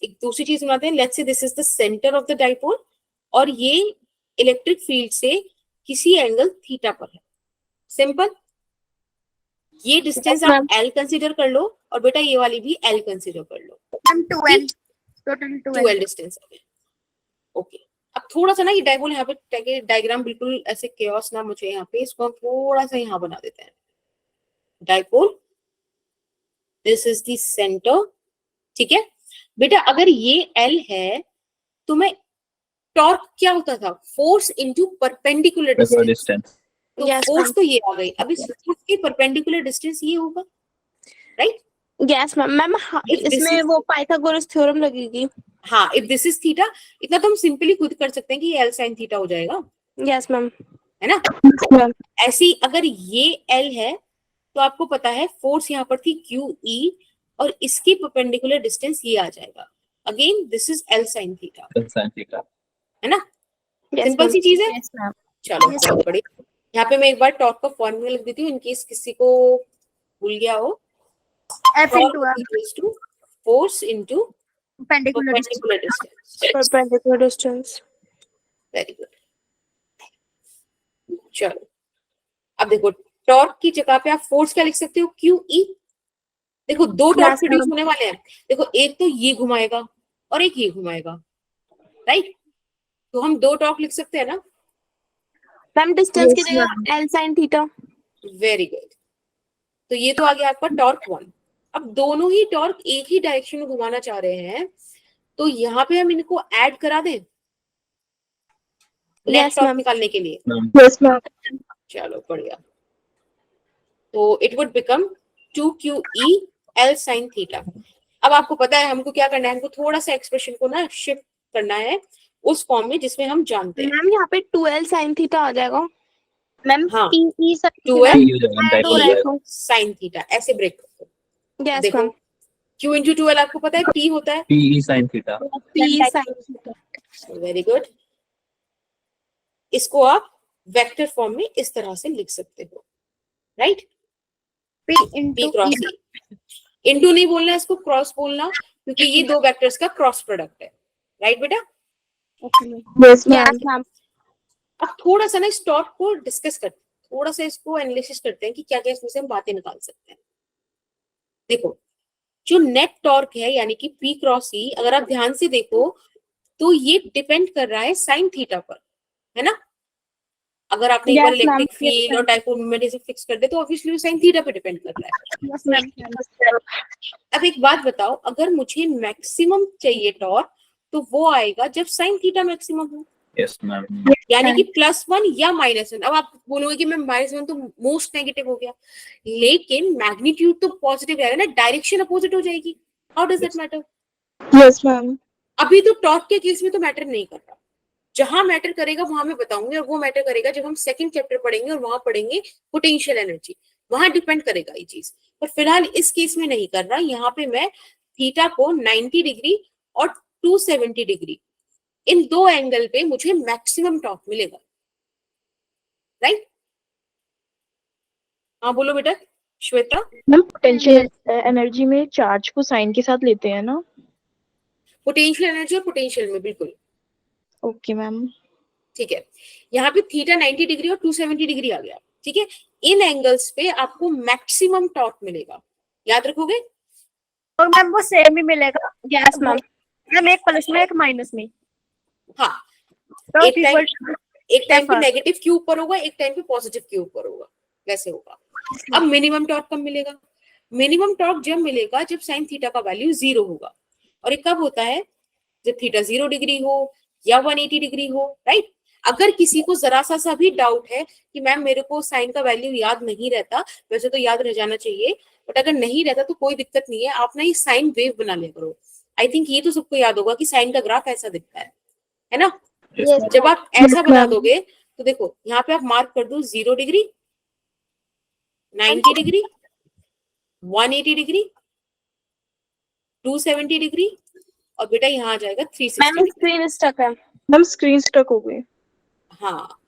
एक दूसरी चीज बनाते हैं, let's say this is the centre of the dipole और ये इलेक्ट्रिक फील्ड से किसी एंगल थीटा पर है, सिंपल। ये डिस्टेंस आप L कंसीडर कर लो और बेटा ये वाली भी L कंसीडर कर लो, 12 टोटल 2L डिस्टेंस है। ओके, अब थोड़ा सा ना ये डाइपोल यहाँ पे डायग्राम बिल्कुल ऐसे केओस ना मुझे यहाँ पे, इसको हम थोड़ा सा यहाँ बना देते हैं। Dipole, this is the centre, ठीक है बेटा। अगर ये L है तो मैं टॉर्क क्या होता था? Force into perpendicular distance, Distance. तो Yes, फोर्स तो ये आ गई, अब इस फोर्स की परपेंडिकुलर डिस्टेंस ये होगा, right? Yes ma'am. Ma'am If this इसमें is- वो पाइथागोरस थ्योरम लगेगी। हाँ, इफ दिस इज थीटा, इतना तो हम सिंपली खुद कर सकते हैं कि ये L sin थीटा हो जाएगा, यस मैम। है ना? मैम ऐसी अगर ये L है तो आपको पता है फोर्स यहाँ पर थी QE और इसकी परपेंडिकुलर डिस्टेंस ये आ जाएगा, again this is L sin theta, Sin theta. है ना? Yes, simple ma'am. सी चीज है। Yes ma'am. चलो बहुत बढ़िया, यहाँ पे मैं एक बार टॉर्क का फॉर्मूला लिख देती हूँ इनकेस किसी को भूल गया हो। F into R force into perpendicular distance. Perpendicular distance. Perpendicular distance. Very good, चलो अब देखो टॉर्क की जगह पे आप फोर्स क्या लिख सकते हो? QE। देखो दो टॉर्क Yes, प्रोड्यूस ma'am. होने वाले हैं, देखो एक तो ये घुमाएगा और एक ये घुमाएगा, राइट? तो हम दो टॉर्क लिख सकते हैं ना? मैम डिस्टेंस की Yes, जगह L sin theta. Very good, तो ये तो आ गया आपका टॉर्क 1। अब दोनों ही टॉर्क एक ही डायरेक्शन में घुमाना चाह रहे हैं तो यहाँ पे हम इनको ऐड करा दें नेट Yes, टॉर्क ma'am. निकालने के लिए। Yes ma'am. चलो बढ़िया, तो it would become 2QE L sin theta. अब आपको पता है हमको क्या करना है, हमको थोड़ा सा एक्सप्रेशन को ना शिफ्ट करना है उस फॉर्म में जिसमें हम जानते हैं। मैम यहाँ पे 2L sin थीटा आ जाएगा। मैम हाँ, PE sin 2L Right. sin theta, ऐसे ब्रेक करो। यस देखो मैम। Q into 2L आपको पता है P होता है, PE sin theta. P sin theta. Very good. इसको आप वेक्टर फॉर्म में इस तरह से लिख सकते हो, right? P P into cross E. E, into नहीं बोलना, इसको क्रॉस बोलना, क्योंकि ये दो वेक्टर्स का क्रॉस प्रोडक्ट है, राइट बेटा? Yes ma'am. अब थोड़ा सा ना इस टॉर्क को डिस्कस करते हैं, थोड़ा सा इसको एनालिसिस करते हैं कि क्या क्या इसमें से हम बातें निकाल सकते हैं। देखो जो नेट टॉर्क है यानी कि P क्रॉस E, अगर आप ध्यान से देखो तो ये डिपेंड कर रहा है साइन थीटा पर, है ना? अगर आपने एक बार Yes, ma'am. इलेक्ट्रिक फील्ड और डाइपोल मोमेंट ऐसे फिक्स कर दे तो ऑब्वियसली वो साइन थीटा पे डिपेंड कर रहा है। Yes, ma'am. अब एक बात बताओ, अगर मुझे मैक्सिमम चाहिए टॉर्क तो वो आएगा जब साइन थीटा मैक्सिमम हो, Yes, ma'am. यानी कि +1 या -1। अब आप बोलोगे कि मैं -1 तो मोस्ट नेगेटिव हो गया, लेकिन मैग्नीट्यूड तो पॉजिटिव रहेगा ना, डायरेक्शन अपोजिट हो जाएगी। How does that matter? Yes ma'am. अभी तो टॉर्क के केस में तो मैटर नहीं कर रहा, जहां मैटर करेगा वहां मैं बताऊंगी, और वो मैटर करेगा जब हम सेकंड चैप्टर पढ़ेंगे और वहां पढ़ेंगे पोटेंशियल एनर्जी। वहां डिपेंड करेगा ये चीज, पर फिलहाल इस केस में नहीं कर रहा। यहाँ पे मैं थीटा को 90 डिग्री और 270 डिग्री, इन दो एंगल पे मुझे मैक्सिमम टॉर्क मिलेगा, राइट? हाँ बोलो बेटा श्वेता। मैम पोटेंशियल एनर्जी में चार्ज को साइन के साथ लेते हैं ना? पोटेंशियल एनर्जी और पोटेंशियल में, बिल्कुल ओके मैम। ठीक है। यहाँ पे थीटा 90 डिग्री और 270 डिग्री आ गया, ठीक है। इन एंगल्स पे आपको मैक्सिमम टॉर्क मिलेगा, याद रखोगे? और मैम वो सेम ही मिलेगा। Yes ma'am. मैम एक प्लस में एक माइनस में। हाँ, तो एक टाइम पे differ. नेगेटिव क्यू ऊपर होगा, एक टाइम पे पॉजिटिव क्यू ऊपर होगा, वैसे होगा। अब मिनिमम टॉर्क कब मिलेगा? मिनिमम टॉर्क जब मिलेगा जब साइन थीटा का वैल्यू 0 होगा, और ये कब होता है? जब थीटा 0 डिग्री हो या 180 डिग्री हो, राइट? अगर किसी को जरा सा भी डाउट है कि मैम मेरे को साइन का वैल्यू याद नहीं रहता, वैसे तो याद रह जाना चाहिए, बट अगर नहीं रहता तो कोई दिक्कत नहीं है, आप ना ये साइन वेव बना लिया करो। आई थिंक ये तो सबको याद होगा कि साइन का ग्राफ ऐसा दिखता है ना? Yes, ma'am. जब आप ऐसा बना दोगे तो देखो यहाँ पे आप मार्क कर दो 0 डिग्री, 90 डिग्री, 180 डिग्री, 270 डिग्री, और बेटा यहाँ आ जाएगा 360 मैम डिग्री। स्क्रीन स्टक है। मैम स्क्रीन स्टक हो गई। हाँ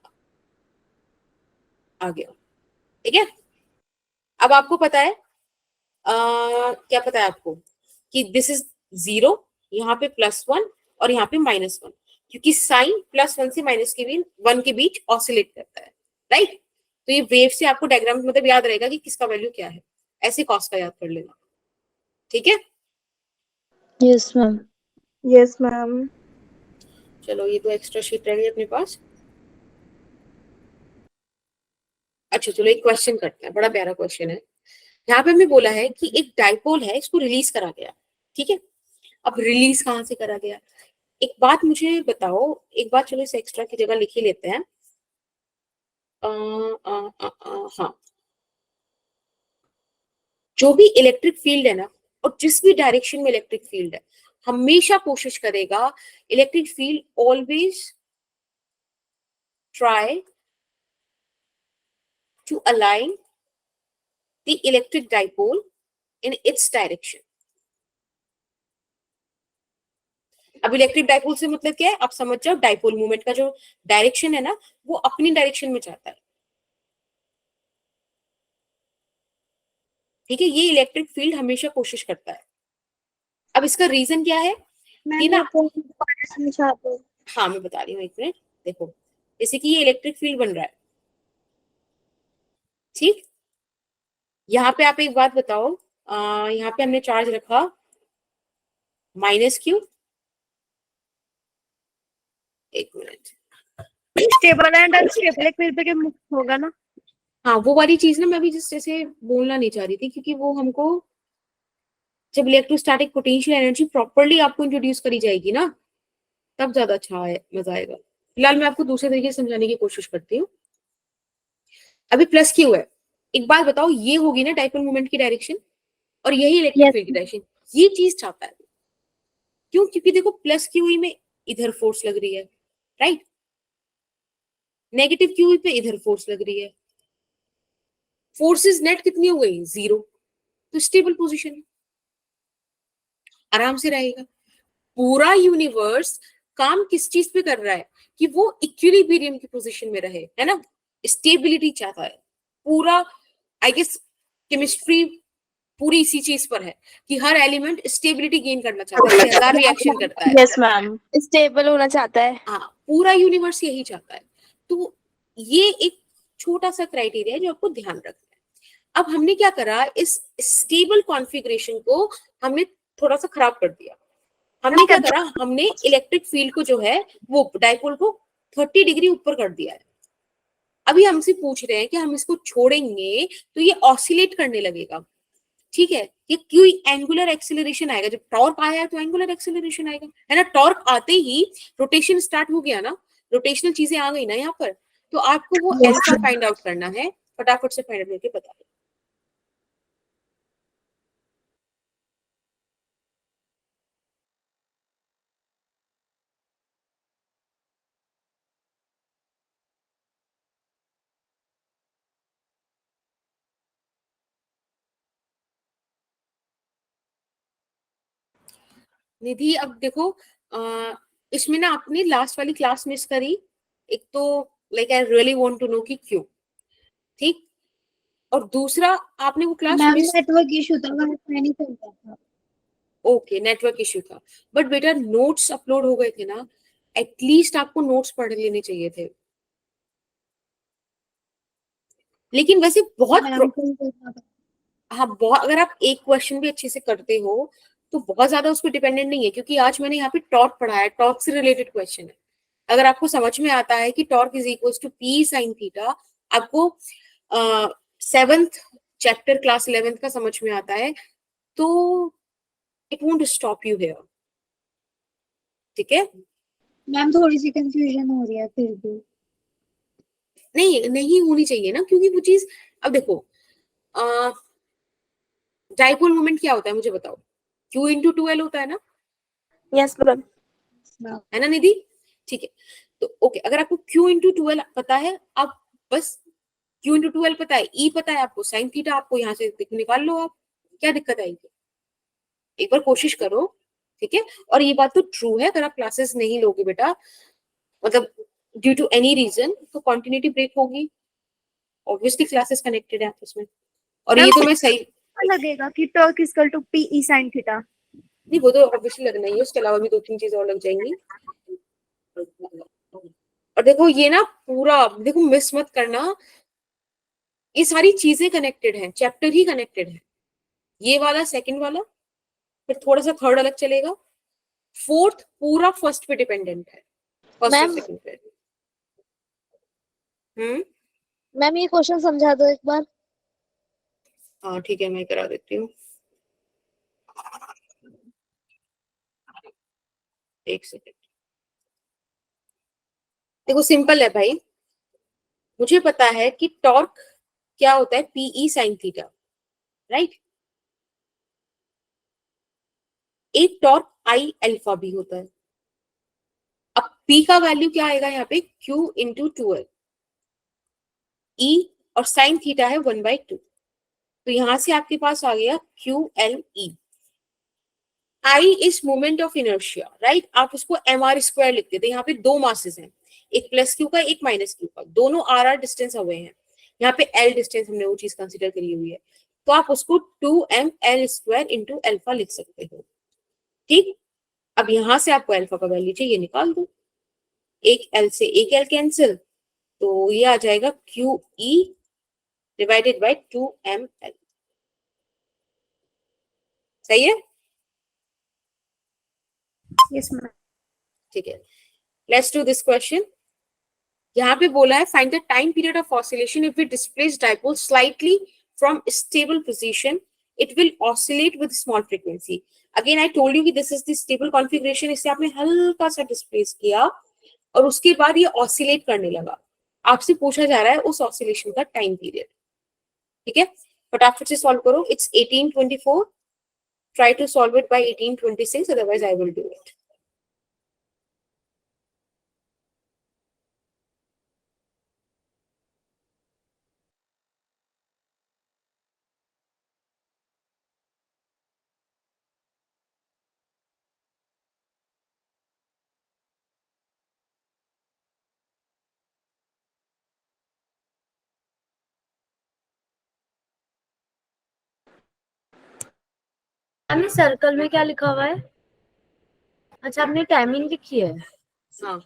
आ गया, ठीक है। अब आपको पता है क्या पता है आपको कि दिस इज 0, यहाँ पे +1 और यहाँ पे -1, क्योंकि साइन +1 से -1 के बीच ऑसिलेट करता है, राइट? तो ये वेव से आपको डायग्राम मतलब याद रहेगा कि किसका वैल्यू क्या है, ऐसे कॉस का याद कर लेना, ठीक है। Yes ma'am. Yes, ma'am. चलो ये तो एक्स्ट्रा शीट रह गई अपने पास। अच्छा चलो एक क्वेश्चन करते हैं, बड़ा प्यारा क्वेश्चन है। यहाँ पे हमें बोला है कि एक डाइपोल है, इसको रिलीज करा गया, ठीक है। अब रिलीज कहाँ से करा गया? एक बात मुझे बताओ, एक बात, चलो इसे एक्स्ट्रा की जगह लिख ही लेते हैं। हाँ, जो भी इलेक्ट्रिक फील्ड है ना, और जिस भी डायरेक्शन में इलेक्ट्रिक फील्ड है, हमेशा कोशिश करेगा electric field always try to align the electric dipole in its direction. अब इलेक्ट्रिक डाइपोल से मतलब क्या है, आप समझ जाओ, डाइपोल मूवमेंट का जो डायरेक्शन है ना, वो अपनी डायरेक्शन में जाता है, ठीक है। ये इलेक्ट्रिक फील्ड हमेशा कोशिश करता है। अब इसका रीजन क्या है कि ना, हाँ मैं बता रही हूँ, एक मिनट देखो, जैसे कि ये इलेक्ट्रिक फील्ड बन रहा है, ठीक। यहाँ पे आप एक बात बताओ, यहाँ पे हमने चार्ज रखा -Q, एक मिनट, स्टेबल एंड अनस्टेबल एक फिर पे होगा ना। हाँ वो वाली चीज ना मैं अभी जिस जैसे बोलना नहीं चाह रही थी, क्योंकि वो हमको जब इलेक्ट्रोस्टैटिक पोटेंशियल एनर्जी प्रॉपर्ली आपको इंट्रोड्यूस करी जाएगी ना, तब ज्यादा अच्छा है, मजा आएगा। फिलहाल मैं आपको दूसरे तरीके से समझाने की कोशिश करती हूँ। अभी +Q है, एक बात बताओ, ये होगी ना डाइपोल मोमेंट की डायरेक्शन, और यही इलेक्ट्रिक फील्ड की डायरेक्शन, ये चीज चाहता है। क्यों? क्योंकि देखो +Q में इधर फोर्स लग रही है, राइट? नेगेटिव Q पे इधर फोर्स लग रही है, फोर्सेस नेट कितनी हो गई? 0, तो स्टेबल पोजीशन है, आराम से रहेगा। पूरा यूनिवर्स काम किस चीज पे कर रहा है कि वो इक्विलिब्रियम की पोजीशन में रहे, है ना? स्टेबिलिटी चाहता है पूरा। आई गेस केमिस्ट्री पूरी इसी चीज पर है कि हर एलिमेंट स्टेबिलिटी गेन करना चाहता है, हजार रिएक्शन करता है। Yes ma'am. स्टेबल होना चाहता है। हाँ, पूरा यूनिवर्स यही चाहता है। तो ये एक छोटा सा क्राइटेरिया है जो आपको ध्यान रखना है। अब हमने क्या करा, इस स्टेबल कॉन्फ़िगरेशन को हमने थोड़ा सा खराब कर दिया। हमने क्या करा, हमने इलेक्ट्रिक फील्ड को जो है वो डाइपोल को 30 डिग्री ऊपर कर दिया है। अभी हमसे पूछ रहे हैं कि हम इसको छोड़ेंगे तो ये ऑसिलेट करने लगेगा, ठीक है। ये क्यों एंगुलर एक्सेलरेशन आएगा, जब टॉर्क आया है तो एंगुलर एक्सेलरेशन आएगा, है ना? टॉर्क आते ही रोटेशन स्टार्ट हो गया ना, रोटेशनल चीजें आ गई ना यहाँ पर, तो आपको वो अल्फा फाइंड आउट करना है। फटाफट से फाइंड आउट करके बता दो। निधि अब देखो इसमें ना आपने लास्ट वाली क्लास मिस करी। एक तो like I really want to know कि क्यों, ठीक। और दूसरा आपने वो class ma'am miss, network issue था, वाईफाई नहीं चल रहा था। ओके नेटवर्क इश्यू था, बट बेटा नोट्स अपलोड हो गए थे ना, एटलीस्ट आपको नोट्स पढ़ लेने चाहिए थे। लेकिन वैसे बहुत मैम को ही करना था। हाँ बहुत, अगर आप एक क्वेश्चन भी अच्छे से करते हो तो बहुत ज्यादा उस पर डिपेंडेंट नहीं है, क्योंकि आज मैंने यहाँ पे टॉर्क पढ़ाया है, टॉर्क से रिलेटेड क्वेश्चन है। अगर आपको समझ में आता है कि torque is equal to P sine theta, आपको 7th चैप्टर क्लास 11th का समझ में आता है, तो it won't stop you here, ठीक है। मैम थोड़ी सी कंफ्यूजन हो रही है फिर भी। नहीं नहीं होनी चाहिए ना, क्योंकि वो चीज, अब देखो डाइपोल मोमेंट क्या होता है मुझे बताओ, Q इंटू 2L होता है ना, यस मैम। है ना निधि, ठीक है। तो ओके, अगर आपको Q इंटू 2L पता है, आप बस Q इंटू 2L पता है, E पता है आपको, साइन थीटा आपको यहाँ से निकाल लो आप, क्या दिक्कत आएगी, एक बार कोशिश करो, ठीक है। और ये बात तो ट्रू है, अगर आप क्लासेस नहीं लोगे बेटा, मतलब ड्यू टू एनी रीजन, तो कॉन्टिन्यूटी ब्रेक होगी, ऑब्वियसली क्लासेस कनेक्टेड है आपस में। और ये तो मैं सही लगेगा कि torque is equal to P E sine theta. नहीं, वो तो ऑब्वियसली लगना ही है, उसके अलावा भी 2-3 चीजें और लग जाएंगी। और देखो ये ना पूरा देखो मिस मत करना, ये सारी चीजें कनेक्टेड हैं, चैप्टर ही कनेक्टेड है, ये वाला सेकंड वाला, फिर थोड़ा सा थर्ड अलग चलेगा, फोर्थ पूरा फर्स्ट पे डिपेंडेंट है, फर्स्ट और मैम सेकंड पे। मैम ये क्वेश्चन समझा दो एक बार। हाँ ठीक है, मैं करा देती हूँ, एक सेकंड। देखो सिंपल है भाई, मुझे पता है कि टॉर्क क्या होता है, पीई साइन थीटा, राइट। एक टॉर्क आई अल्फा भी होता है। अब पी का वैल्यू क्या आएगा यहाँ पे, Q इंटू 2L, E और साइन थीटा है 1/2, तो यहां से आपके पास आ गया QLE। I is moment of inertia, right, आप उसको mr² लिखते थे, यहाँ पे दो मासेस हैं, एक प्लस क्यू का एक माइनस क्यू का, दोनों r डिस्टेंस अवे हैं, यहाँ पे l डिस्टेंस हमने वो चीज कंसिडर करी हुई है, तो आप उसको 2ml² इंटू अल्फा लिख सकते हो, ठीक। अब यहां से आपको अल्फा का वैल्यू चाहिए, निकाल दो, एक l से एक l कैंसिल, तो ये आ जाएगा QE डिवाइडेड बाय 2ml, सही है, यस मैम। ठीक है। Let's do this question. यहाँ पे बोला है find the time period of oscillation if we displace dipole slightly from stable position, it will oscillate with small frequency. Again I told you कि this is the stable configuration, इससे आपने हल्का सा displace किया और उसके बाद ये ऑसिलेट करने लगा, आपसे पूछा जा रहा है उस ऑसिलेशन का टाइम पीरियड, ठीक है। फटाफट से सॉल्व करो, it's 1824, try to solve it by 1826, otherwise I will do it. हमने सर्कल में क्या लिखा हुआ है? अच्छा आपने टाइमिंग लिखी है। हाँ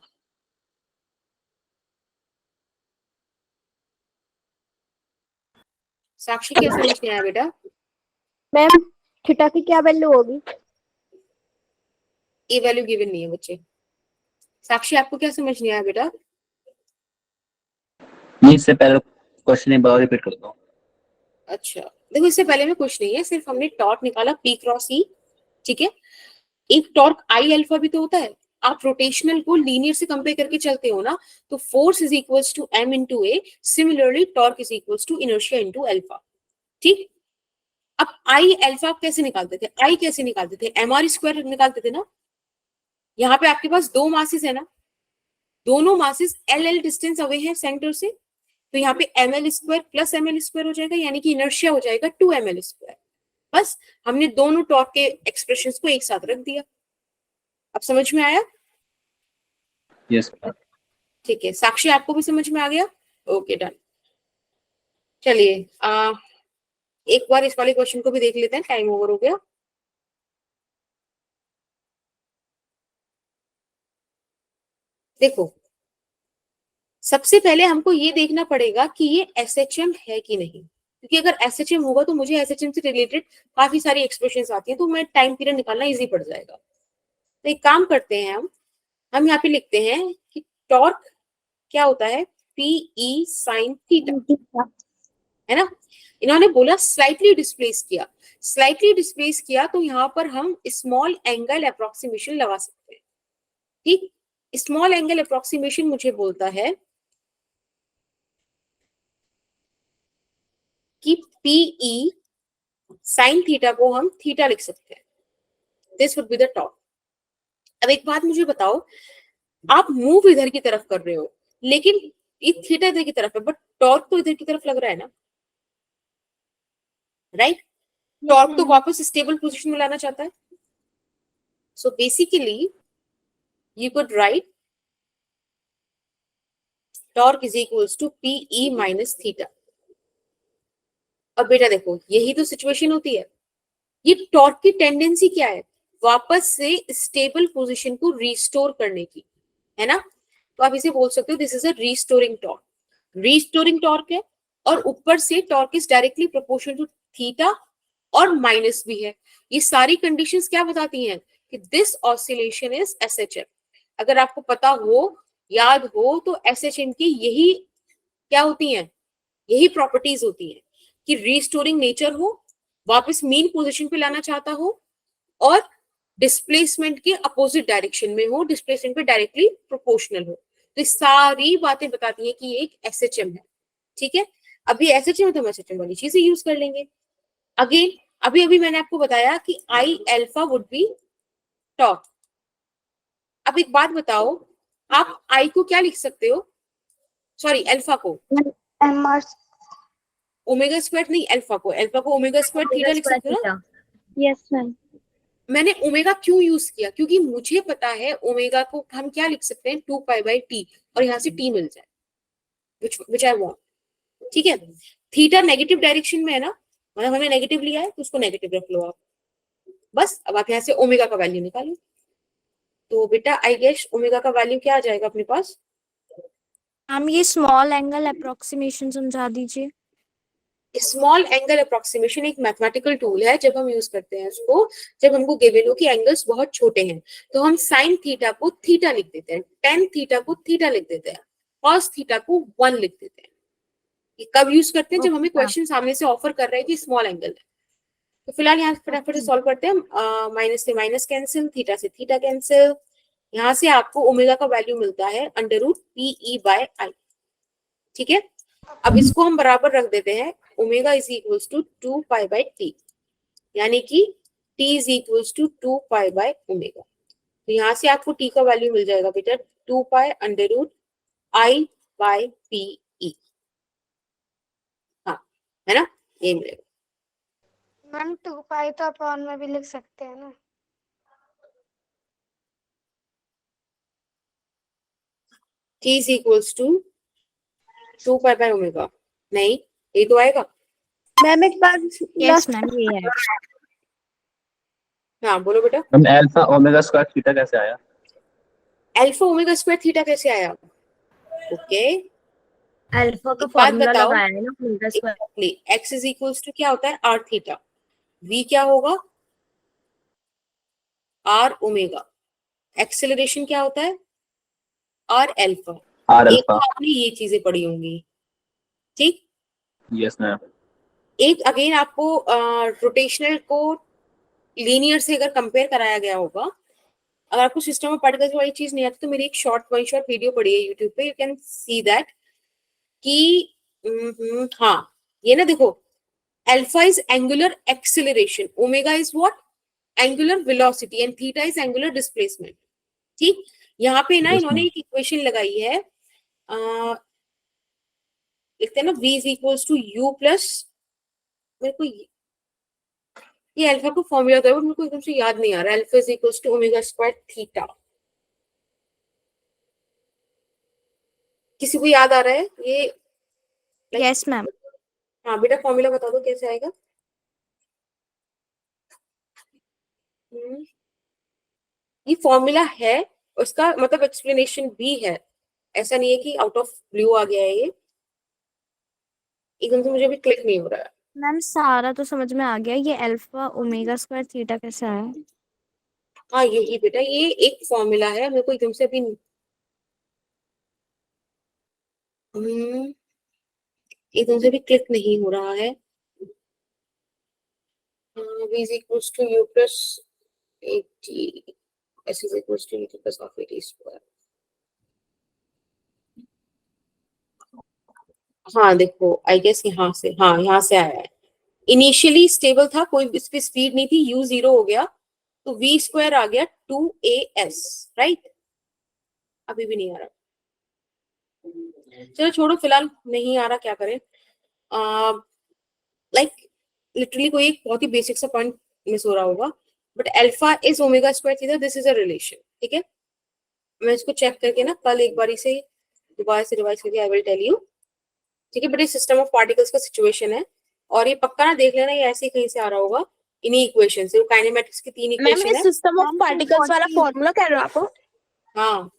साक्षी क्या समझ में आया बेटा, मैम थीटा की क्या वैल्यू होगी? ये वैल्यू गिवन नहीं है बच्चे। साक्षी आपको क्या समझ नहीं आया बेटा? नहीं, इससे पहले क्वेश्चन एक बार रिपीट कर दो। अच्छा देखो, इससे पहले में कुछ नहीं है, सिर्फ हमने टॉर्क निकाला P क्रॉस E, ठीक है। एक टॉर्क I अल्फा भी तो होता है, आप रोटेशनल को लीनियर से कंपेयर करके चलते हो ना, तो force is equals to m into a, similarly torque is equals to inertia into alpha, ठीक। अब I अल्फा आप कैसे निकालते थे, I कैसे निकालते थे, mr² निकालते थे ना। यहाँ पे आपके पास दो मासेस है ना, दोनों मासेस LL डिस्टेंस अवे हैं सेंटर से, तो यहाँ पे ml² प्लस ml² हो जाएगा, यानी कि इनर्शिया हो जाएगा 2ml²। बस हमने दोनों टॉर्क के एक्सप्रेशंस को एक साथ रख दिया, अब समझ में आया? Yes ma'am. ठीक है, साक्षी आपको भी समझ में आ गया? Okay done. चलिए एक बार इस वाले क्वेश्चन को भी देख लेते हैं, टाइम ओवर हो गया। देखो, सबसे पहले हमको ये देखना पड़ेगा कि ये एसएचएम है कि नहीं, क्योंकि अगर एसएचएम होगा तो मुझे एसएचएम से रिलेटेड काफी सारी एक्सप्रेशंस आती हैं, तो मैं टाइम पीरियड निकालना इजी पड़ जाएगा। तो एक काम करते हैं, हम यहाँ पे लिखते हैं कि टॉर्क क्या होता है, पीई साइन थीटा, है ना। इन्होंने बोला स्लाइटली डिस्प्लेस किया, स्लाइटली डिस्प्लेस किया तो यहाँ पर हम स्मॉल एंगल अप्रोक्सीमेशन लगा सकते हैं। ठीक, स्मॉल एंगल अप्रोक्सीमेशन मुझे बोलता है कि पीई साइन थीटा को हम थीटा लिख सकते हैं, this would be the torque. अब एक बात मुझे बताओ, आप मूव इधर की तरफ कर रहे हो लेकिन ये थीटा इधर की तरफ है, बट टॉर्क तो इधर की तरफ लग रहा है ना, राइट? टॉर्क तो वापस स्टेबल पोजीशन में लाना चाहता है। So basically you could write torque is equals to PE minus theta। अब बेटा देखो, यही तो सिचुएशन होती है। ये टॉर्क की टेंडेंसी क्या है, वापस से स्टेबल पोजीशन को रिस्टोर करने की, है ना। तो आप इसे बोल सकते हो this is a restoring torque, restoring torque है। और ऊपर से torque is directly proportional to theta और माइनस भी है। ये सारी कंडीशंस क्या बताती हैं कि दिस ऑसिलेशन इज एसएचएम। अगर आपको पता हो, याद हो, तो एसएचएम की यही क्या होती हैं, यही प्रॉपर्टीज होती हैं कि रिस्टोरिंग नेचर हो, वापस मीन पोजीशन पे लाना चाहता हो, और डिस्प्लेसमेंट के अपोजिट डायरेक्शन में हो, डिस्प्लेसमेंट पे डायरेक्टली प्रोपोर्शनल हो। तो ये सारी बातें बताती हैं कि ये एक एसएचएम है। ठीक है, अभी एसएचएम है तो हम एसएचएम वाली चीजें यूज कर लेंगे। अगेन अभी मैंने आपको बताया कि आई एल्फा वुड बी टॉर्क। अब एक बात बताओ, आप आई को क्या लिख सकते हो, सॉरी एल्फा को एम ओमेगा स्क्वायर नहीं, एल्फा को ओमेगा स्क्वायर थीटा लिख सकते हो ना। Yes ma'am. मैंने ओमेगा क्यों यूज किया, क्योंकि मुझे पता है ओमेगा को हम क्या लिख सकते हैं 2π/t, और यहाँ से t मिल जाए which I want। ठीक है, थीटा नेगेटिव डायरेक्शन में है ना, मतलब हमें नेगेटिव लिया है तो उसको नेगेटिव रख लो आप बस। अब आप यहाँ से ओमेगा का वैल्यू निकालो, तो बेटा आई गेस ओमेगा का वैल्यू क्या आ जाएगा अपने पास। मैम ये स्मॉल एंगल अप्रोक्सीमेशन समझा दीजिए। स्मॉल एंगल अप्रोक्सीमेशन एक मैथमेटिकल टूल है, जब हम यूज करते हैं उसको, जब हमको गिवन हो कि एंगल्स बहुत छोटे हैं, तो हम साइन थीटा को थीटा लिख देते हैं, टेन थीटा को थीटा लिख देते हैं, कॉस थीटा को 1 लिख देते हैं। ये कब यूज करते हैं, जब हमें क्वेश्चन सामने से ऑफर कर रहे हैं कि स्मॉल एंगल है। तो फिलहाल यहाँ फटाफट से सॉल्व करते हैं। माइनस से माइनस कैंसिल, थीटा से थीटा कैंसिल, यहाँ से आपको ओमेगा का वैल्यू मिलता है √PE/I। ठीक है, अब इसको हम बराबर रख देते हैं, omega is equals to 2π/t, यानी कि t इज इक्वल्स टू 2π/ओमेगा। तो यहाँ से आपको t का वैल्यू मिल जाएगा बेटा 2π√I/PE। हाँ, है ना, ये मिलेगा। मैम 2π तो अपॉन में भी लिख सकते हैं ना। t इज इक्वल्स टू 2π/ओमेगा, नहीं ये तो आएगा। मैम एक बार यस मैम ये है। हाँ बोलो बेटा। Ma'am alpha omega square theta कैसे आया? अल्फा ओमेगा स्क्वायर थीटा कैसे आया? ओके, अल्फा का एक बात फॉर्मूला बताओ, लगाया है ना omega square. Exactly x is equals to क्या होता है r थीटा, v क्या होगा r ओमेगा, एक्सेलरेशन क्या होता है r अल्फा। आर एक अल्फा। तो आपने ये चीजें पढ़ी होंगी, ठीक। Yes ma'am. एक अगेन आपको रोटेशनल को लीनियर से अगर कंपेयर कराया गया होगा, अगर आपको सिस्टम में पढ़ कर वाली चीज नहीं आती तो मेरी एक शॉर्ट वीडियो पड़ी है यूट्यूब पे, यू कैन सी दैट कि हाँ ये ना देखो, alpha is angular acceleration, omega is what, angular velocity, and theta is angular displacement. ठीक, यहाँ पे ना Yes, इन्होंने ma'am. एक इक्वेशन लगाई है, लिखते हैं ना v is equals to u plus, मेरे को ये अल्फा का फॉर्मूला था, मेरे को एकदम से याद नहीं आ रहा। Alpha is equals to omega square theta. किसी को याद आ रहा है ये? Yes ma'am. हाँ बेटा, फॉर्मूला बता दो कैसे आएगा। ये फॉर्मूला है, उसका मतलब एक्सप्लेनेशन भी है, ऐसा नहीं है कि आउट ऑफ ब्लू आ गया है ये, एकदम से मुझे भी क्लिक नहीं हो रहा है। मैम सारा तो समझ में आ गया, ये अल्फा ओमेगा स्क्वायर थीटा कैसे आया? हाँ यही बेटा, ये एक फॉर्मूला है, मेरे को एकदम से अभी एकदम से भी क्लिक नहीं हो रहा है। v is equals to u plus 80 s is equals to u plus of 80 square। हाँ देखो, आई गेस यहाँ से, हाँ यहाँ से आया है। इनिशियली स्टेबल था, कोई इस पे स्पीड नहीं थी, u 0 हो गया तो v स्क्वायर आ गया 2as, राइट? अभी भी नहीं आ रहा, चलो छोड़ो, फिलहाल नहीं आ रहा, क्या करें। लाइक लिटरली कोई एक बहुत ही बेसिक सा पॉइंट मिस हो रहा होगा, but alpha is omega square theta, this is a relation, ठीक है? मैं इसको चेक करके ना कल एक बारी से दोबारा से रिवाइज करके आई विल टेल यू, ठीक है? बट ये सिस्टम ऑफ पार्टिकल्स का सिचुएशन है, और ये पक्का ना देख लेना, ये ऐसे ही कहीं से आ रहा होगा, इन्हीं इक्वेशन से। काइनेमेटिक्स की 3 मैम इक्वेशन ये है। सिस्टम ऑफ पार्टिकल्स वाला फॉर्मूला कह रहे हो आप? हाँ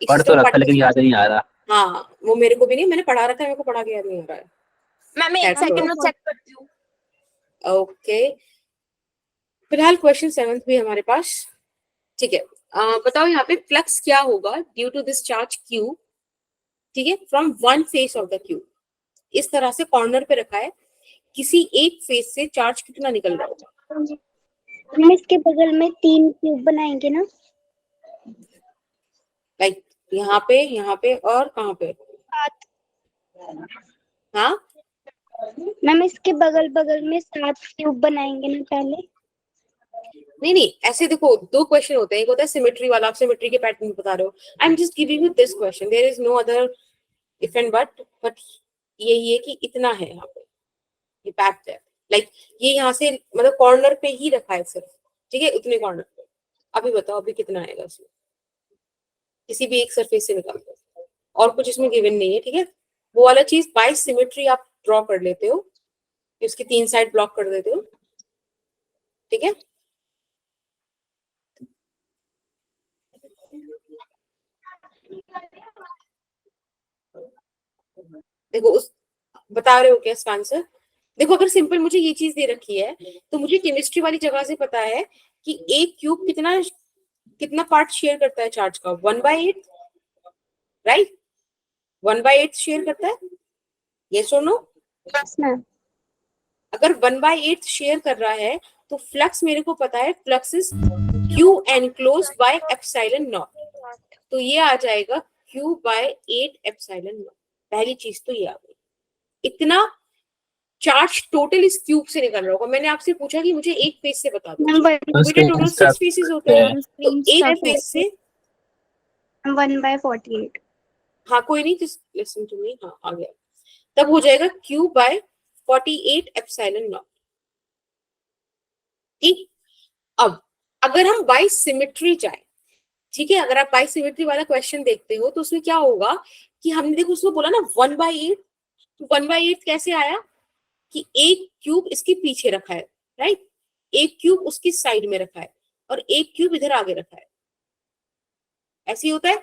पढ़ तो रखा लेकिन याद नहीं आ रहा। हाँ वो मेरे को भी नहीं, मैंने पढ़ा रखा है, मेरे को पढ़ा के याद नहीं आ रहा है। मैम एक सेकंड में चेक करती हूँ। ओके, फिलहाल क्वेश्चन 7 भी हमारे पास, ठीक है? बताओ यहाँ पे फ्लक्स क्या होगा due to this charge Q, ठीक है, from one face of the cube. इस तरह से कॉर्नर पे रखा है, किसी एक फेस से चार्ज कितना निकल रहा होगा? हम इसके बगल में 3 क्यूब बनाएंगे ना? लाइक यहाँ पे और कहाँ पे? हाँ मैम इसके बगल बगल में 7 क्यूब बनाएंगे ना पहले? नहीं, ऐसे देखो, 2 क्वेश्चन होते हैं, एक होता है सिमेट्री वाला, आप सिमेट्री के पैटर्न बता रहे हो, I am just giving you this question, there is no other if and but यही है कि इतना है यहाँ पे, ये पैक्ड है, लाइक ये यहाँ से मतलब कॉर्नर पे ही रखा है सिर्फ, ठीक है, उतने कॉर्नर पे। अभी बताओ अभी कितना आएगा इसमें, किसी भी एक सरफेस से निकाल दो, और कुछ इसमें गिवन नहीं है, ठीक है? वो वाला चीज बाय सिमेट्री आप ड्रॉ कर लेते हो, उसकी 3 साइड ब्लॉक कर देते हो, ठीक है? देखो उस बता रहे हो क्या इसका आंसर? देखो अगर सिंपल मुझे ये चीज दे रखी है, तो मुझे केमिस्ट्री वाली जगह से पता है कि एक क्यूब कितना पार्ट शेयर करता है चार्ज का, 1/8, राइट? 1/8 शेयर करता है, यस और नो? Yes ma'am. अगर 1/8 शेयर कर रहा है तो फ्लक्स मेरे को पता है, flux is Q enclose by epsilon not, तो ये आ जाएगा Q/8 एप्सिलॉन नॉट। पहली चीज तो ये आ गई, इतना चार्ज टोटल इस क्यूब से निकल रहा होगा। मैंने आपसे पूछा कि मुझे एक फेस से बता दो, बेटा टोटल 6 फेसेस होते हैं, तो एक फेस से 1/48। हाँ कोई नहीं, जस्ट लिसन टू मी, हाँ आ गया, तब हो जाएगा Q/48 एप्सिलॉन नॉट, ठीक? अब अगर हम बाय सिमेट्री जाए, ठीक है, अगर आप बाय सिमेट्री वाला क्वेश्चन देखते हो तो उसमें क्या होगा कि हमने देखो उसमें बोला ना 1/8, तो 1/8 कैसे आया कि एक क्यूब इसके पीछे रखा है, राइट? एक क्यूब उसकी साइड में रखा है और एक क्यूब इधर आगे रखा है, ऐसे ही होता है।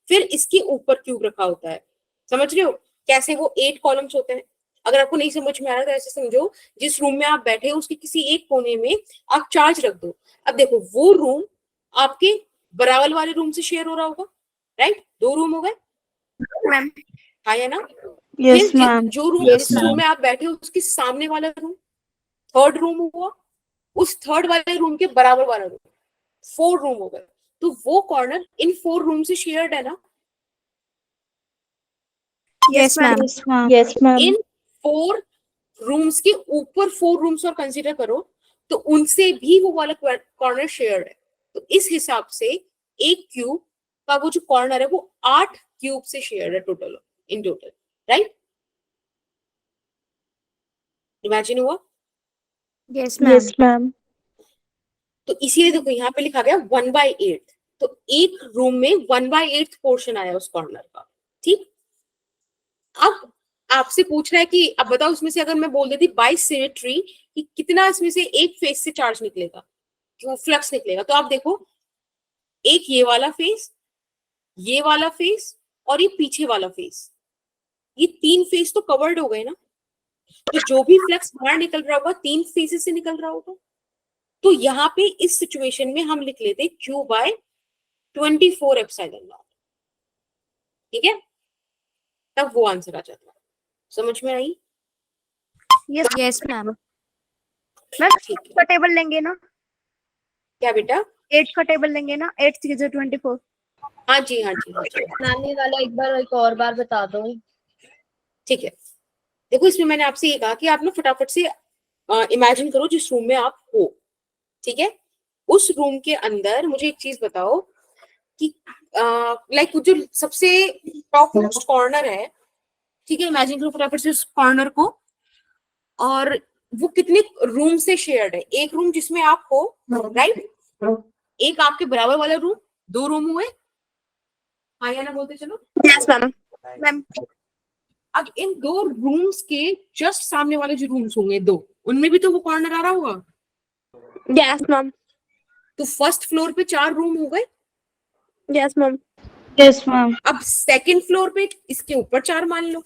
फिर इसके ऊपर क्यूब रखा होता है, समझ रहे हो कैसे? वो 8 कॉलम्स होते हैं। अगर आपको नहीं समझ में आ रहा तो ऐसे समझो, जिस रूम में आप बैठे हो उसके किसी एक कोने में आप चार्ज रख दो। अब देखो वो रूम आपके बराबर वाले रूम से शेयर हो रहा होगा, राइट? 2 रूम हो गए, मैम हाँ है ना? यस फिर मैम। जो रूम Yes, जिस रूम ma'am. में आप बैठे हो उसके सामने वाला रूम थर्ड रूम हुआ, उस थर्ड वाले रूम के बराबर वाला रूम 4 रूम हो गए, तो वो कॉर्नर इन 4 रूम से शेयर्ड है ना? Yes ma'am. Yes ma'am. In 4 rooms के ऊपर 4 रूम्स और कंसीडर करो तो उनसे भी वो वाला कॉर्नर शेयर्ड है, तो इस हिसाब से एक क्यूब का वो जो कॉर्नर है वो 8 क्यूब से शेयर्ड है total, in total, right? Imagine हुआ? Yes, ma'am. Yes, ma'am. तो इसीलिए देखो यहाँ पे लिखा गया 1/8, तो एक रूम में 1/8 पोर्शन आया उस कॉर्नर का, ठीक। अब आपसे पूछ रहा है कि अब बताओ उसमें से अगर मैं बोल देती बाय सिमेट्री कि कितना इसमें से एक फेस से चार्ज निकलेगा, क्यों फ्लक्स निकलेगा, तो आप देखो एक ये वाला फेस, ये वाला फेस और ये पीछे वाला फेस, ये 3 फेस तो कवर्ड हो गए ना, तो जो भी फ्लक्स बाहर निकल रहा होगा 3 फेसेस से निकल रहा होगा। तो यहाँ पे इस सिचुएशन में हम लिख लेते Q/24 एप्सिलॉन नॉट, ठीक है, तब वो आंसर आ जाता है। समझ में आई? Yes, ma'am. मैम ठीक है, का टेबल लेंगे ना, क्या बेटा? 8 का टेबल लेंगे ना, 8 3 जो 24। हाँ जी, हाँ जी, हाँ जी, मैम ये वाला एक और बार बता दो। ठीक है। देखो इसमें मैंने आपसे ये कहा कि आप ना फटाफट से इमेजिन करो जिस रूम में आप हो, ठीक है, उस रूम के अंदर मुझे एक चीज बताओ कि लाइक जो सबसे टॉप मोस्ट कॉर्नर है, ठीक है, इमेजिन करो फटाफट से उस कॉर्नर को, और वो कितने रूम से शेयर्ड है, एक रूम जिसमें आप हो, राइट, एक आपके बराबर वाला रूम, 2 रूम हुए, हाँ या ना बोलते चलो। Yes ma'am. मैम अब इन 2 रूम्स के जस्ट सामने वाले जो रूम्स होंगे 2, उनमें भी तो वो कॉर्नर आ रहा होगा, यस मैम। तो फर्स्ट फ्लोर पे 4 रूम हो गए। Yes ma'am. Yes, ma'am. अब सेकंड फ्लोर पे इसके ऊपर 4 मान लो,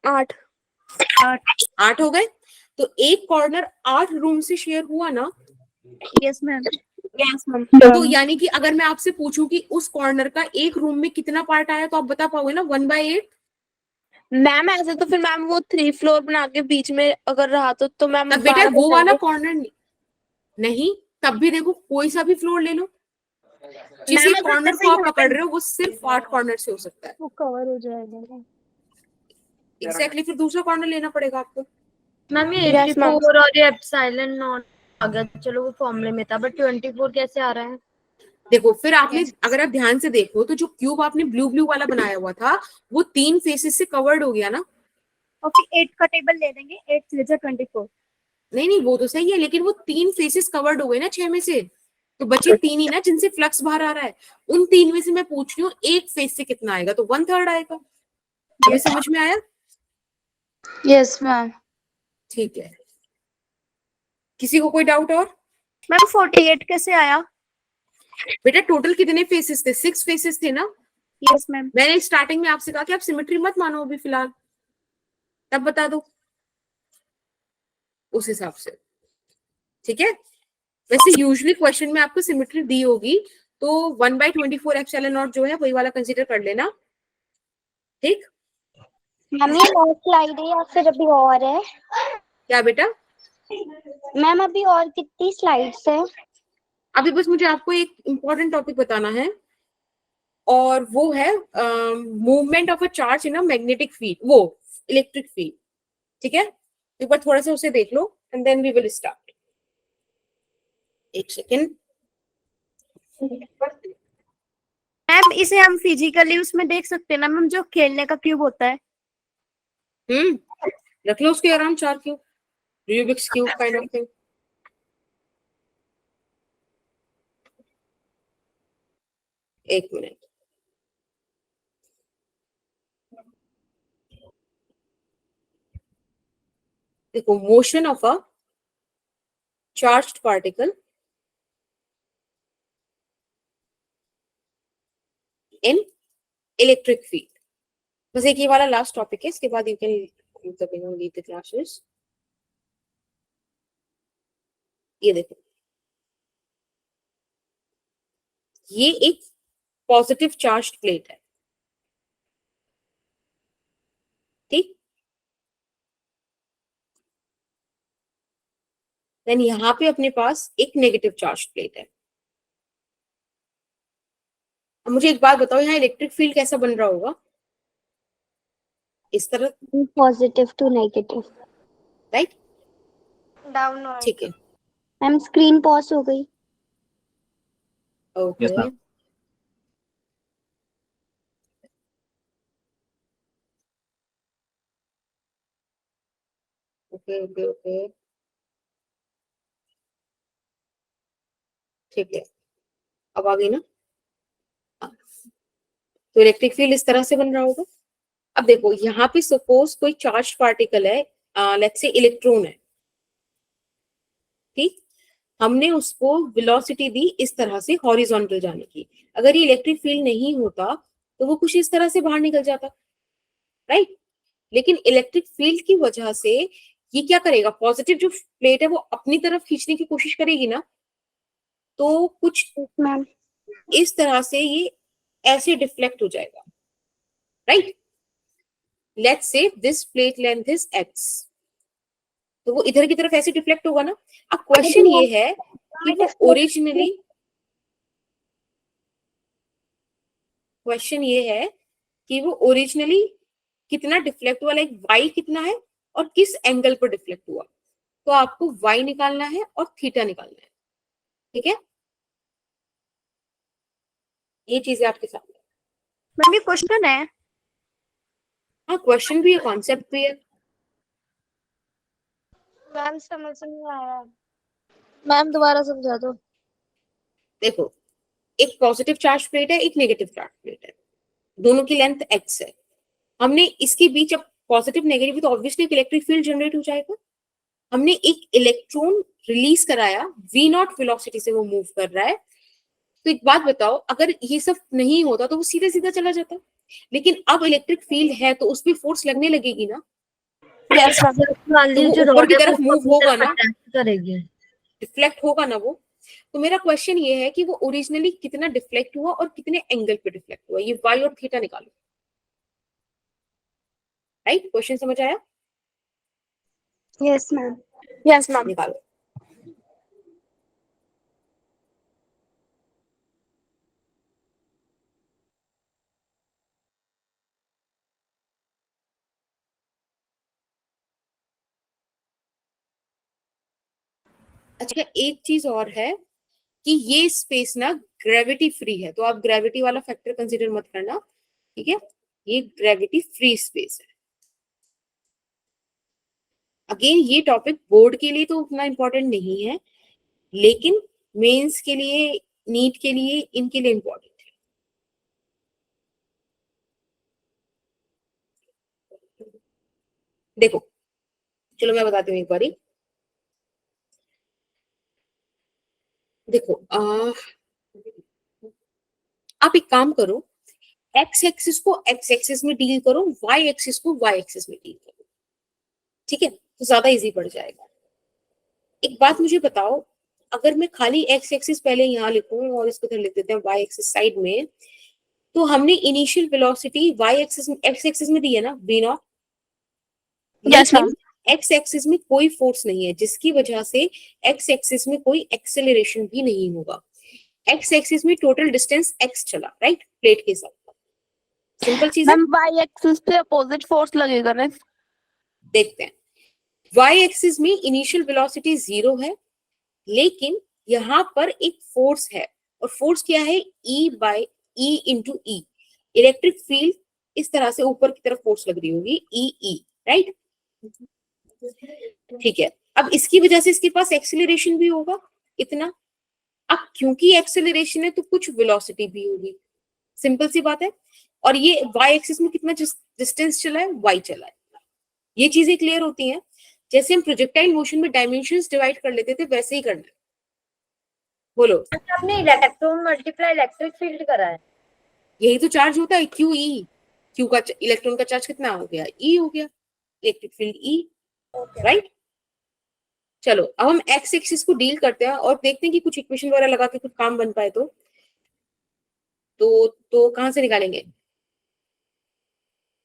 8। 8 हो गए, तो एक कॉर्नर 8 रूम से शेयर हुआ ना। Yes ma'am. Yes ma'am. तो यानी कि अगर मैं आपसे पूछूं कि उस कॉर्नर का एक रूम में कितना पार्ट आया, तो आप बता पाओगे ना 1/8। मैम ऐसे तो फिर मैम वो 3 फ्लोर बना के बीच में अगर रहा तो मैम तब बेटा 12 वो वाला बचेंगे। कॉर्नर नहीं, तब भी देखो कोई सा भी फ्लोर ले लो, जिस मैम एक अगर कॉर्नर जैसे को आप यहाँ पकड़ पे रहे हो वो सिर्फ 8 कॉर्नर से हो सकता है। वो कवर हो जाएगा। एग्जैक्टली, फिर दूसरा कॉर्नर लेना पड़ेगा आपको। मैम ये Yes, ma'am. 84 और ये एप्सिलॉन नॉट आ गया, चलो वो फॉर्मूले में था, बट 24 कैसे आ रहा है? देखो फिर आपने अगर आप ध्यान से देखो तो जो क्यूब आपने ब्लू ब्लू वाला बनाया हुआ था वो 3 फेसेस से कवर्ड हो गया ना। और फिर 8 का टेबल ले लेंगे, 8 3 जो 24। नहीं नहीं, वो तो सही है, लेकिन वो 3 फेसेस कवर्ड हो गए ना 6 में से, तो बचे 3 ही ना जिनसे फ्लक्स बाहर आ रहा है। उन 3 में से मैं पूछ रही हूँ एक फेस से कितना आएगा, तो 1/3 आएगा। अभी समझ में आया? Yes, ma'am. ठीक है, किसी को कोई डाउट और? मैम 48 कैसे आया? बेटा टोटल कितने फेसेस थे? 6 फेसेस थे ना। Yes ma'am. मैंने स्टार्टिंग में आपसे कहा कि आप सिमेट्री मत मानो अभी फिलहाल, तब बता दो उस हिसाब से, ठीक है। वैसे यूजुअली क्वेश्चन में आपको सिमेट्री दी होगी, तो 1/24 एप्सिलॉन नॉट जो है वही वाला कंसीडर कर लेना, ठीक। मैम ये लास्ट स्लाइड है या फिर अभी और है? क्या बेटा? मैम अभी और कितनी स्लाइड्स है? अभी बस मुझे आपको एक इंपॉर्टेंट टॉपिक बताना है, और वो है movement of a charge in a magnetic field, वो इलेक्ट्रिक फील्ड, ठीक है। एक बार थोड़ा सा उसे देख लो and then we will start. एक सेकेंड। मैम इसे हम फिजिकली उसमें देख सकते हैं ना मैम, जो खेलने का क्यूब होता है। रख लो उसके around 4 cube, Rubik's cube kind of thing. एक मिनट, देखो motion of a charged particle in electric field, बस एक ये वाला लास्ट टॉपिक है, इसके बाद you can leave the classes. ये देखो, ये एक पॉजिटिव चार्ज प्लेट है, ठीक। देन यहाँ पे अपने पास एक नेगेटिव चार्ज प्लेट है। अब मुझे एक बात बताओ, यहाँ इलेक्ट्रिक फील्ड कैसा बन रहा होगा? इस तरह, positive to negative. Right, downward. ठीक है, मैम स्क्रीन पॉज हो गई। Okay Yes, ma'am. Okay okay okay. ठीक है, अब आ गई ना। हाँ, तो इलेक्ट्रिक फील्ड इस तरह से बन रहा होगा। अब देखो यहाँ पे सपोज कोई चार्ज पार्टिकल है, लेट्स से इलेक्ट्रॉन है, ठीक, हमने उसको वेलोसिटी दी इस तरह से हॉरिजॉन्टल जाने की। अगर ये इलेक्ट्रिक फील्ड नहीं होता तो वो कुछ इस तरह से बाहर निकल जाता, राइट। लेकिन इलेक्ट्रिक फील्ड की वजह से ये क्या करेगा, पॉजिटिव जो प्लेट है वो अपनी तरफ खींचने की कोशिश करेगी ना, तो कुछ मैम इस तरह से ये ऐसे डिफ्लेक्ट हो जाएगा, right. Let's say this plate length is x, तो वो इधर की तरफ ऐसे डिफ्लेक्ट होगा ना। अब क्वेश्चन ये है कि वो ओरिजिनली, क्वेश्चन ये है कि वो ओरिजिनली कितना डिफ्लेक्ट हुआ, लाइक y कितना है और किस एंगल पर डिफ्लेक्ट हुआ। तो आपको y निकालना है और थीटा निकालना है, ठीक है। ये चीजें आपके सामने। मैम ये क्वेश्चन है। हाँ, क्वेश्चन भी है, कॉन्सेप्ट भी है। मैम समझ नहीं आया। मैम दोबारा समझा दो। देखो, एक पॉजिटिव चार्ज प्लेट है, एक नेगेटिव चार्ज प्लेट है, दोनों की लेंथ x है। हमने इसके बीच, अब पॉजिटिव नेगेटिव तो ऑब्वियसली एक इलेक्ट्रिक फील्ड जनरेट हो जाएगा। हमने एक इलेक्ट्रॉन रिलीज कराया, v0 वेलोसिटी से वो मूव कर रहा है। तो एक बात बताओ, अगर ये सब नहीं होता तो वो सीधा सीधा चला जाता, लेकिन अब इलेक्ट्रिक फील्ड है तो उस पर फोर्स लगने लगेगी ना, यस मैम। मान तो वो लीजिए ऊपर की रॉड तरफ मूव होगा ना, करेगी। डिफ्लेक्ट होगा ना वो। तो मेरा क्वेश्चन ये है कि वो ओरिजिनली कितना डिफ्लेक्ट हुआ और कितने एंगल पे डिफ्लेक्ट हुआ, ये y और थीटा निकालो, राइट। क्वेश्चन समझ आया? Yes ma'am. Yes ma'am. निकालो। अच्छा, एक चीज और है कि ये स्पेस ना ग्रेविटी फ्री है, तो आप ग्रेविटी वाला फैक्टर कंसीडर मत करना, ठीक है। ये ग्रेविटी फ्री स्पेस है। अगेन ये टॉपिक बोर्ड के लिए तो उतना इंपॉर्टेंट नहीं है, लेकिन मेंस के लिए, नीट के लिए, इनके लिए इंपॉर्टेंट है। देखो, चलो मैं बताती हूँ एक बारी। देखो, आप एक काम करो, एक्स एक्सिस को एक्स एक्सिस में डील करो, वाई एक्सिस को वाई एक्सिस में डील करो, ठीक है, तो ज्यादा इजी पड़ जाएगा। एक बात मुझे बताओ, अगर मैं खाली एक्स एक्सिस पहले यहाँ लिखूं और इसको इधर लिख देते हैं वाई एक्सिस साइड में, तो हमने initial velocity Y axis, X axis में दी है ना, v0। Yes ma'am. X axis में कोई फोर्स नहीं है, जिसकी वजह से एक्स एक्सिस में कोई एक्सेलरेशन भी नहीं होगा। एक्स एक्सिस में टोटल डिस्टेंस x चला, राइट, प्लेट के साथ। सिंपल चीज है। मैम y एक्सिस पे अपोजिट फोर्स लगेगा ना। देखते हैं, y एक्सिस में इनिशियल वेलोसिटी 0 है, लेकिन यहाँ पर एक फोर्स है, और फोर्स क्या है, E बाय E इंटू ई। इलेक्ट्रिक फील्ड इस तरह से ऊपर की तरफ फोर्स लग रही होगी, E, राइट, ठीक है। अब इसकी वजह से इसके पास एक्सेलरेशन भी होगा इतना। अब क्योंकि एक्सेलरेशन है तो कुछ वेलोसिटी भी होगी, सिंपल सी बात है। और ये y एक्सिस में कितना डिस्टेंस चला है, y चला है। ये चीजें क्लियर होती हैं। जैसे हम प्रोजेक्टाइल मोशन में डायमेंशंस डिवाइड कर लेते थे, वैसे ही करना है। बोलो। आपने इलेक्ट्रॉन मल्टीप्लाई इलेक्ट्रिक फील्ड करा है। यही तो चार्ज होता है, क्यू ई। क्यू का, इलेक्ट्रॉन का चार्ज कितना हो गया, ई हो गया, इलेक्ट्रिक फील्ड ई, राइट। चलो अब हम एक्स एक्सिस को डील करते हैं और देखते हैं कि कुछ इक्वेशन वगैरह लगा के कुछ काम बन पाए तो कहां से निकालेंगे।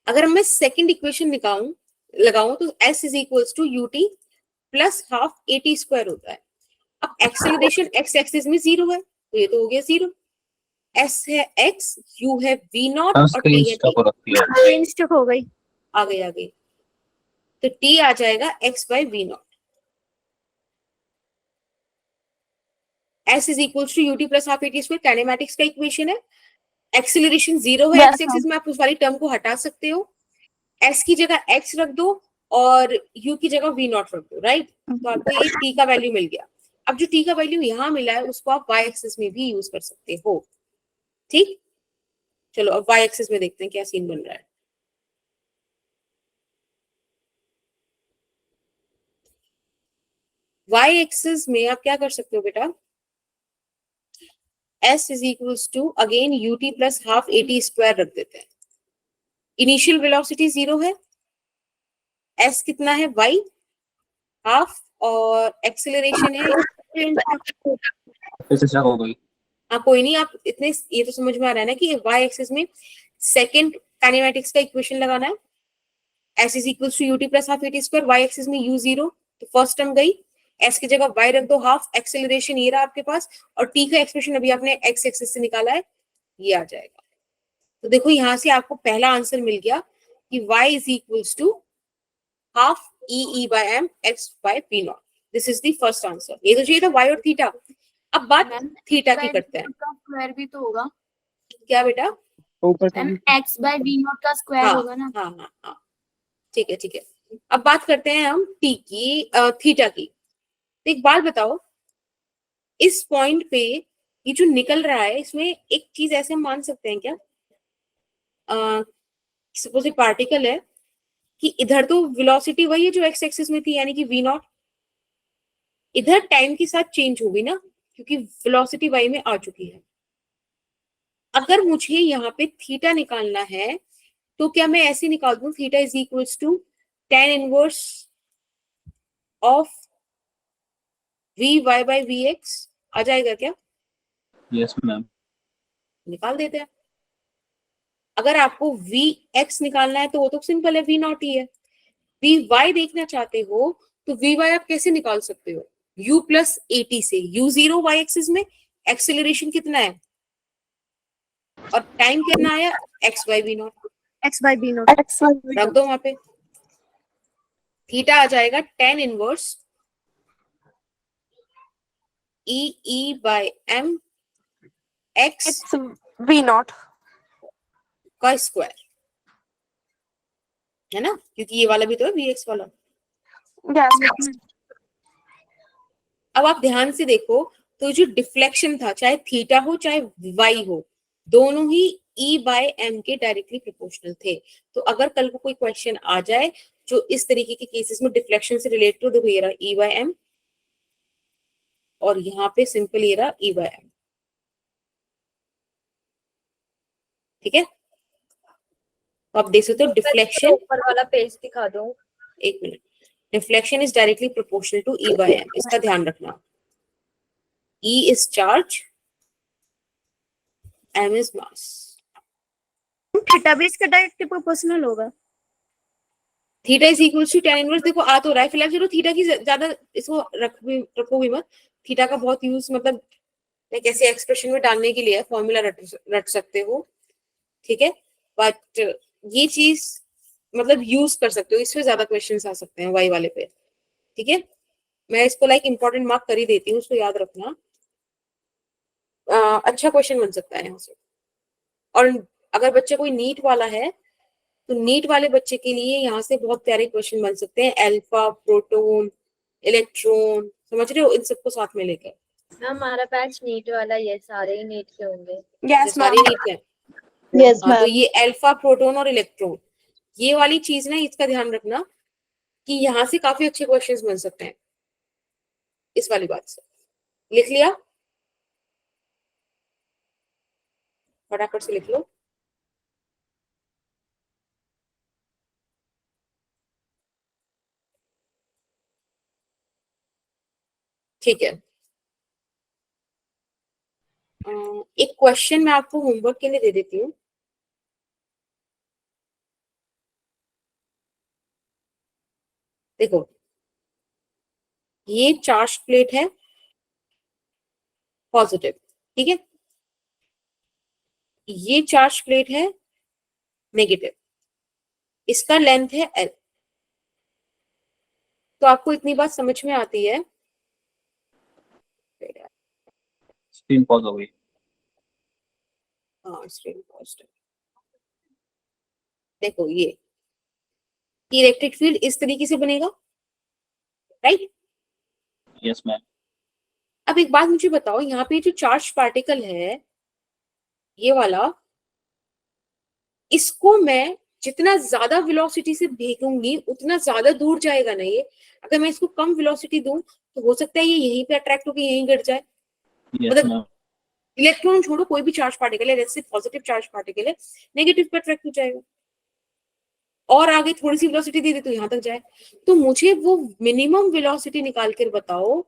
अगर मैं सेकंड इक्वेशन लगाऊं तो s is equals to u t plus half a t square होता है। अब एक्सेलरेशन एक्स एक्सिस में 0 है, तो ये तो हो गया 0। s है x, u है v0 और t है t। ट्रेन स्टक हो गई। आ गई, तो t आ जाएगा x by v0। s is equals to u t plus half a t square, kinematics का इक्वेशन है। एक्सेलरेशन 0 है एक्स एक्सिस में, आप उस वाली टर्म को हटा सकते हो, s की जगह x रख दो और u की जगह v0 रख दो, राइट। तो आपको ये t का वैल्यू मिल गया। अब जो टी का वैल्यू यहाँ मिला है उसको आप वाई एक्सिस में भी यूज कर सकते हो। ठीक, चलो अब वाई एक्सिस में देखते हैं क्या सीन बन रहा है। वाई एक्सिस में आप क्या कर सकते हो बेटा, s is equals to again ut plus half at square रख देते हैं। इनिशियल वेलोसिटी 0 है, s कितना है y हाफ, और एक्सेलरेशन है, फिर से स्टक हो गई। हाँ कोई नहीं, आप इतने ये तो समझ में आ रहा है ना कि y एक्सिस में सेकंड काइनेमेटिक्स का इक्वेशन लगाना है, s is equals to ut plus half at square, y axis में u 0, तो फर्स्ट टर्म गई, s की जगह y रख दो हाफ, एक्सेलरेशन ये रहा आपके पास, और t का एक्सप्रेशन अभी आपने x एक्सिस से निकाला है, ये आ जाएगा। तो देखो यहां से आपको पहला आंसर मिल गया कि y is equals to half e by m x by v naught. This is the first answer. ये तो चाहिए था y और थीटा। अब बात थीटा की करते हैं। स्क्वायर भी तो होगा क्या बेटा? Ma'am, x by v naught का स्क्वायर हाँ होगा ना। हाँ हाँ हाँ, ठीक है ठीक है। अब बात करते हैं हम t की, थीटा की। तो एक बात बताओ, इस पॉइंट पे ये जो निकल रहा है इसमें एक चीज ऐसे मान सकते हैं क्या, सपोज एक पार्टिकल है कि इधर तो वेलोसिटी वही है जो एक्स एक्सिस में थी, यानी कि v नॉट, इधर टाइम के साथ चेंज होगी ना क्योंकि वेलोसिटी y में आ चुकी है। अगर मुझे यहाँ पे थीटा निकालना है तो क्या मैं ऐसे निकाल दूं, theta is equals to tan inverse of vy by vx, आ जाएगा क्या? Yes ma'am. निकाल देते हैं। अगर आपको vx निकालना है तो वो तो सिंपल है, v नॉट ही है। vy देखना चाहते हो तो vy आप कैसे निकाल सकते हो, u प्लस at से, u 0 y एक्सिस में, एक्सेलरेशन कितना है और टाइम कितना आया, x by v naught, x by b naught. रख दो वहां पे। थीटा आ जाएगा tan inverse e by m x v naught का स्क्वायर, है ना, क्योंकि ये वाला भी तो है vx वाला। यस अब आप ध्यान से देखो तो जो डिफ्लेक्शन था, चाहे थीटा हो चाहे y हो, दोनों ही e बाय m के डायरेक्टली प्रोपोर्शनल थे। तो अगर कल को कोई क्वेश्चन आ जाए जो इस तरीके के केसेस में डिफ्लेक्शन से रिलेटेड हो, देखो ये रहा e बाय m और यहाँ पे सिंपल ये रहा e बाय m, ठीक है। तो आप देख सकते हो डिफ्लेक्शन, ऊपर वाला पेज दिखा दो। एक minute, deflection is directly proportional to e by m, इसका ध्यान रखना। e is charge, m is mass. Theta भी इसका डायरेक्टली प्रोपोर्शनल होगा। Theta is equal to tan inverse, देखो आ तो रहा है फिलहाल, चलो थीटा की ज्यादा इसको रखो भी मत। थीटा का बहुत यूज मतलब कैसे एक्सप्रेशन में डालने के लिए फॉर्मूला रट सकते हो, ठीक है, बट ये चीज मतलब यूज कर सकते हो, इसमें ज्यादा क्वेश्चंस आ सकते हैं वाई वाले पे, ठीक है। मैं इसको लाइक इंपॉर्टेंट मार्क कर ही देती हूँ, उसको याद रखना। अच्छा क्वेश्चन बन सकता है यहाँ से। और अगर बच्चे कोई नीट वाला है तो नीट वाले बच्चे के लिए यहाँ से बहुत प्यारे क्वेश्चन बन सकते हैं, अल्फा, प्रोटॉन, इलेक्ट्रॉन, समझ रहे हो, इन सबको साथ में लेकर। हमारा बैच नीट वाला, ये सारे ही नीट के होंगे। यस सारे मैम नीट है। Yes, हाँ, तो ma'am. ये अल्फा, प्रोटॉन और इलेक्ट्रॉन, ये वाली चीज ना इसका ध्यान रखना कि यहाँ से काफी अच्छे क्वेश्चंस बन सकते हैं इस वाली बात से। लिख लिया, फटाफट से लिख लो। ठीक है, एक क्वेश्चन मैं आपको होमवर्क के लिए दे देती हूँ। देखो ये चार्ज प्लेट है पॉजिटिव, ठीक है, ये चार्ज प्लेट है नेगेटिव, इसका लेंथ है L। तो आपको इतनी बात समझ में आती है, स्क्रीन पॉज हो गई। हाँ स्क्रीन पॉजिटिव। देखो ये इलेक्ट्रिक फील्ड इस तरीके से बनेगा, राइट। Yes ma'am. अब एक बात मुझे बताओ, यहाँ पे जो चार्ज पार्टिकल है ये वाला, इसको मैं जितना ज्यादा वेलोसिटी से भेजूंगी उतना ज्यादा दूर जाएगा ना ये। अगर मैं इसको कम वेलोसिटी दूं तो हो सकता है ये यहीं पे अट्रैक्ट होकर यहीं गिर जाए। Yes, मतलब ma'am. इलेक्ट्रॉन छोड़ो, कोई भी चार्ज पार्टिकल है, जैसे पॉजिटिव चार्ज पार्टिकल है, नेगेटिव पे अट्रैक्ट हो जाएगा और आगे थोड़ी सी वेलोसिटी दे दे तो यहाँ तक जाए। तो मुझे वो मिनिमम वेलोसिटी निकाल कर बताओ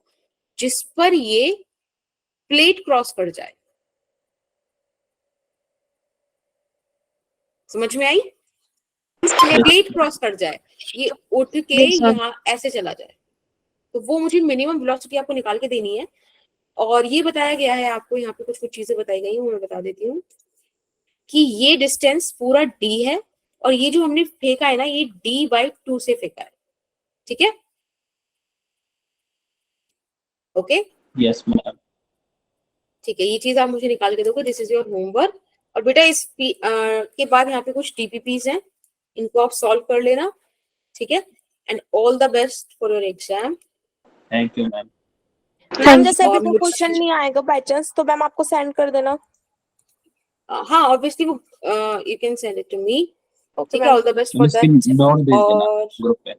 जिस पर ये प्लेट क्रॉस कर जाए। समझ में आई? प्लेट क्रॉस कर जाए, ये उठ के यहाँ ऐसे चला जाए, तो वो मुझे मिनिमम वेलोसिटी आपको निकाल के देनी है। और ये बताया गया है आपको, यहाँ पे कुछ कुछ चीजें बताई गई हैं, मैं बता देती हूँ कि ये डिस्टेंस पूरा d है और ये जो हमने फेंका है ना ये d/2 से फेंका है। ठीक है, ओके Yes, ma'am. ठीक है, ये चीज आप मुझे निकाल के दोगे, दिस इज योर होमवर्क। और बेटा इस के बाद यहाँ पे कुछ डीपीपीज हैं, इनको आप सॉल्व कर लेना। ठीक है, and all the best for your exam. Thank you, ma'am. Ma'am जैसे और अभी कोई मुझ- क्वेश्चन नहीं आएगा बाय चांस तो मैम आपको सेंड कर देना। हाँ ऑब्वियसली वो you can send it to me. Okay ठीक है, ma'am. All the best for इसकी दैट। नोट भेज देना और ग्रुप पे।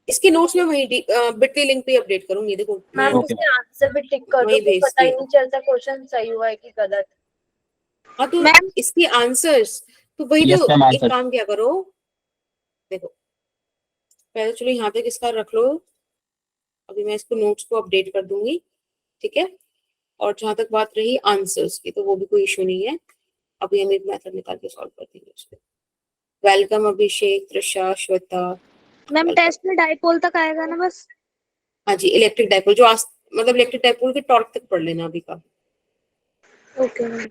इसके नोट्स में वही बिटली लिंक पे अपडेट करूंगी। देखो मैं मैम Okay. इसके आंसर भी टिक कर दो वही तो भेजती पता ही हूँ। नहीं चलता क्वेश्चन सही हुआ है कि गलत। हाँ तो मैम इसके आंसर्स तो वही Yes, तो ma'am, एक answer. काम क्या करो, देखो पहले चलो यहाँ तक इसका रख लो, अभी मैं इसको नोट्स को अपडेट कर दूंगी। ठीक है, और जहां तक बात रही आंसर्स की तो वो भी कोई इशू नहीं है, अभी हम एक मेथड निकाल के सॉल्व कर देंगे उसको। वेलकम अभिषेक, त्रिशा, श्वेता। मैम टेस्ट में डाइपोल तक आएगा ना बस? हाँ जी, इलेक्ट्रिक डाइपोल जो मतलब इलेक्ट्रिक डाइपोल के टॉर्क तक पढ़ लेना अभी का। Okay ma'am.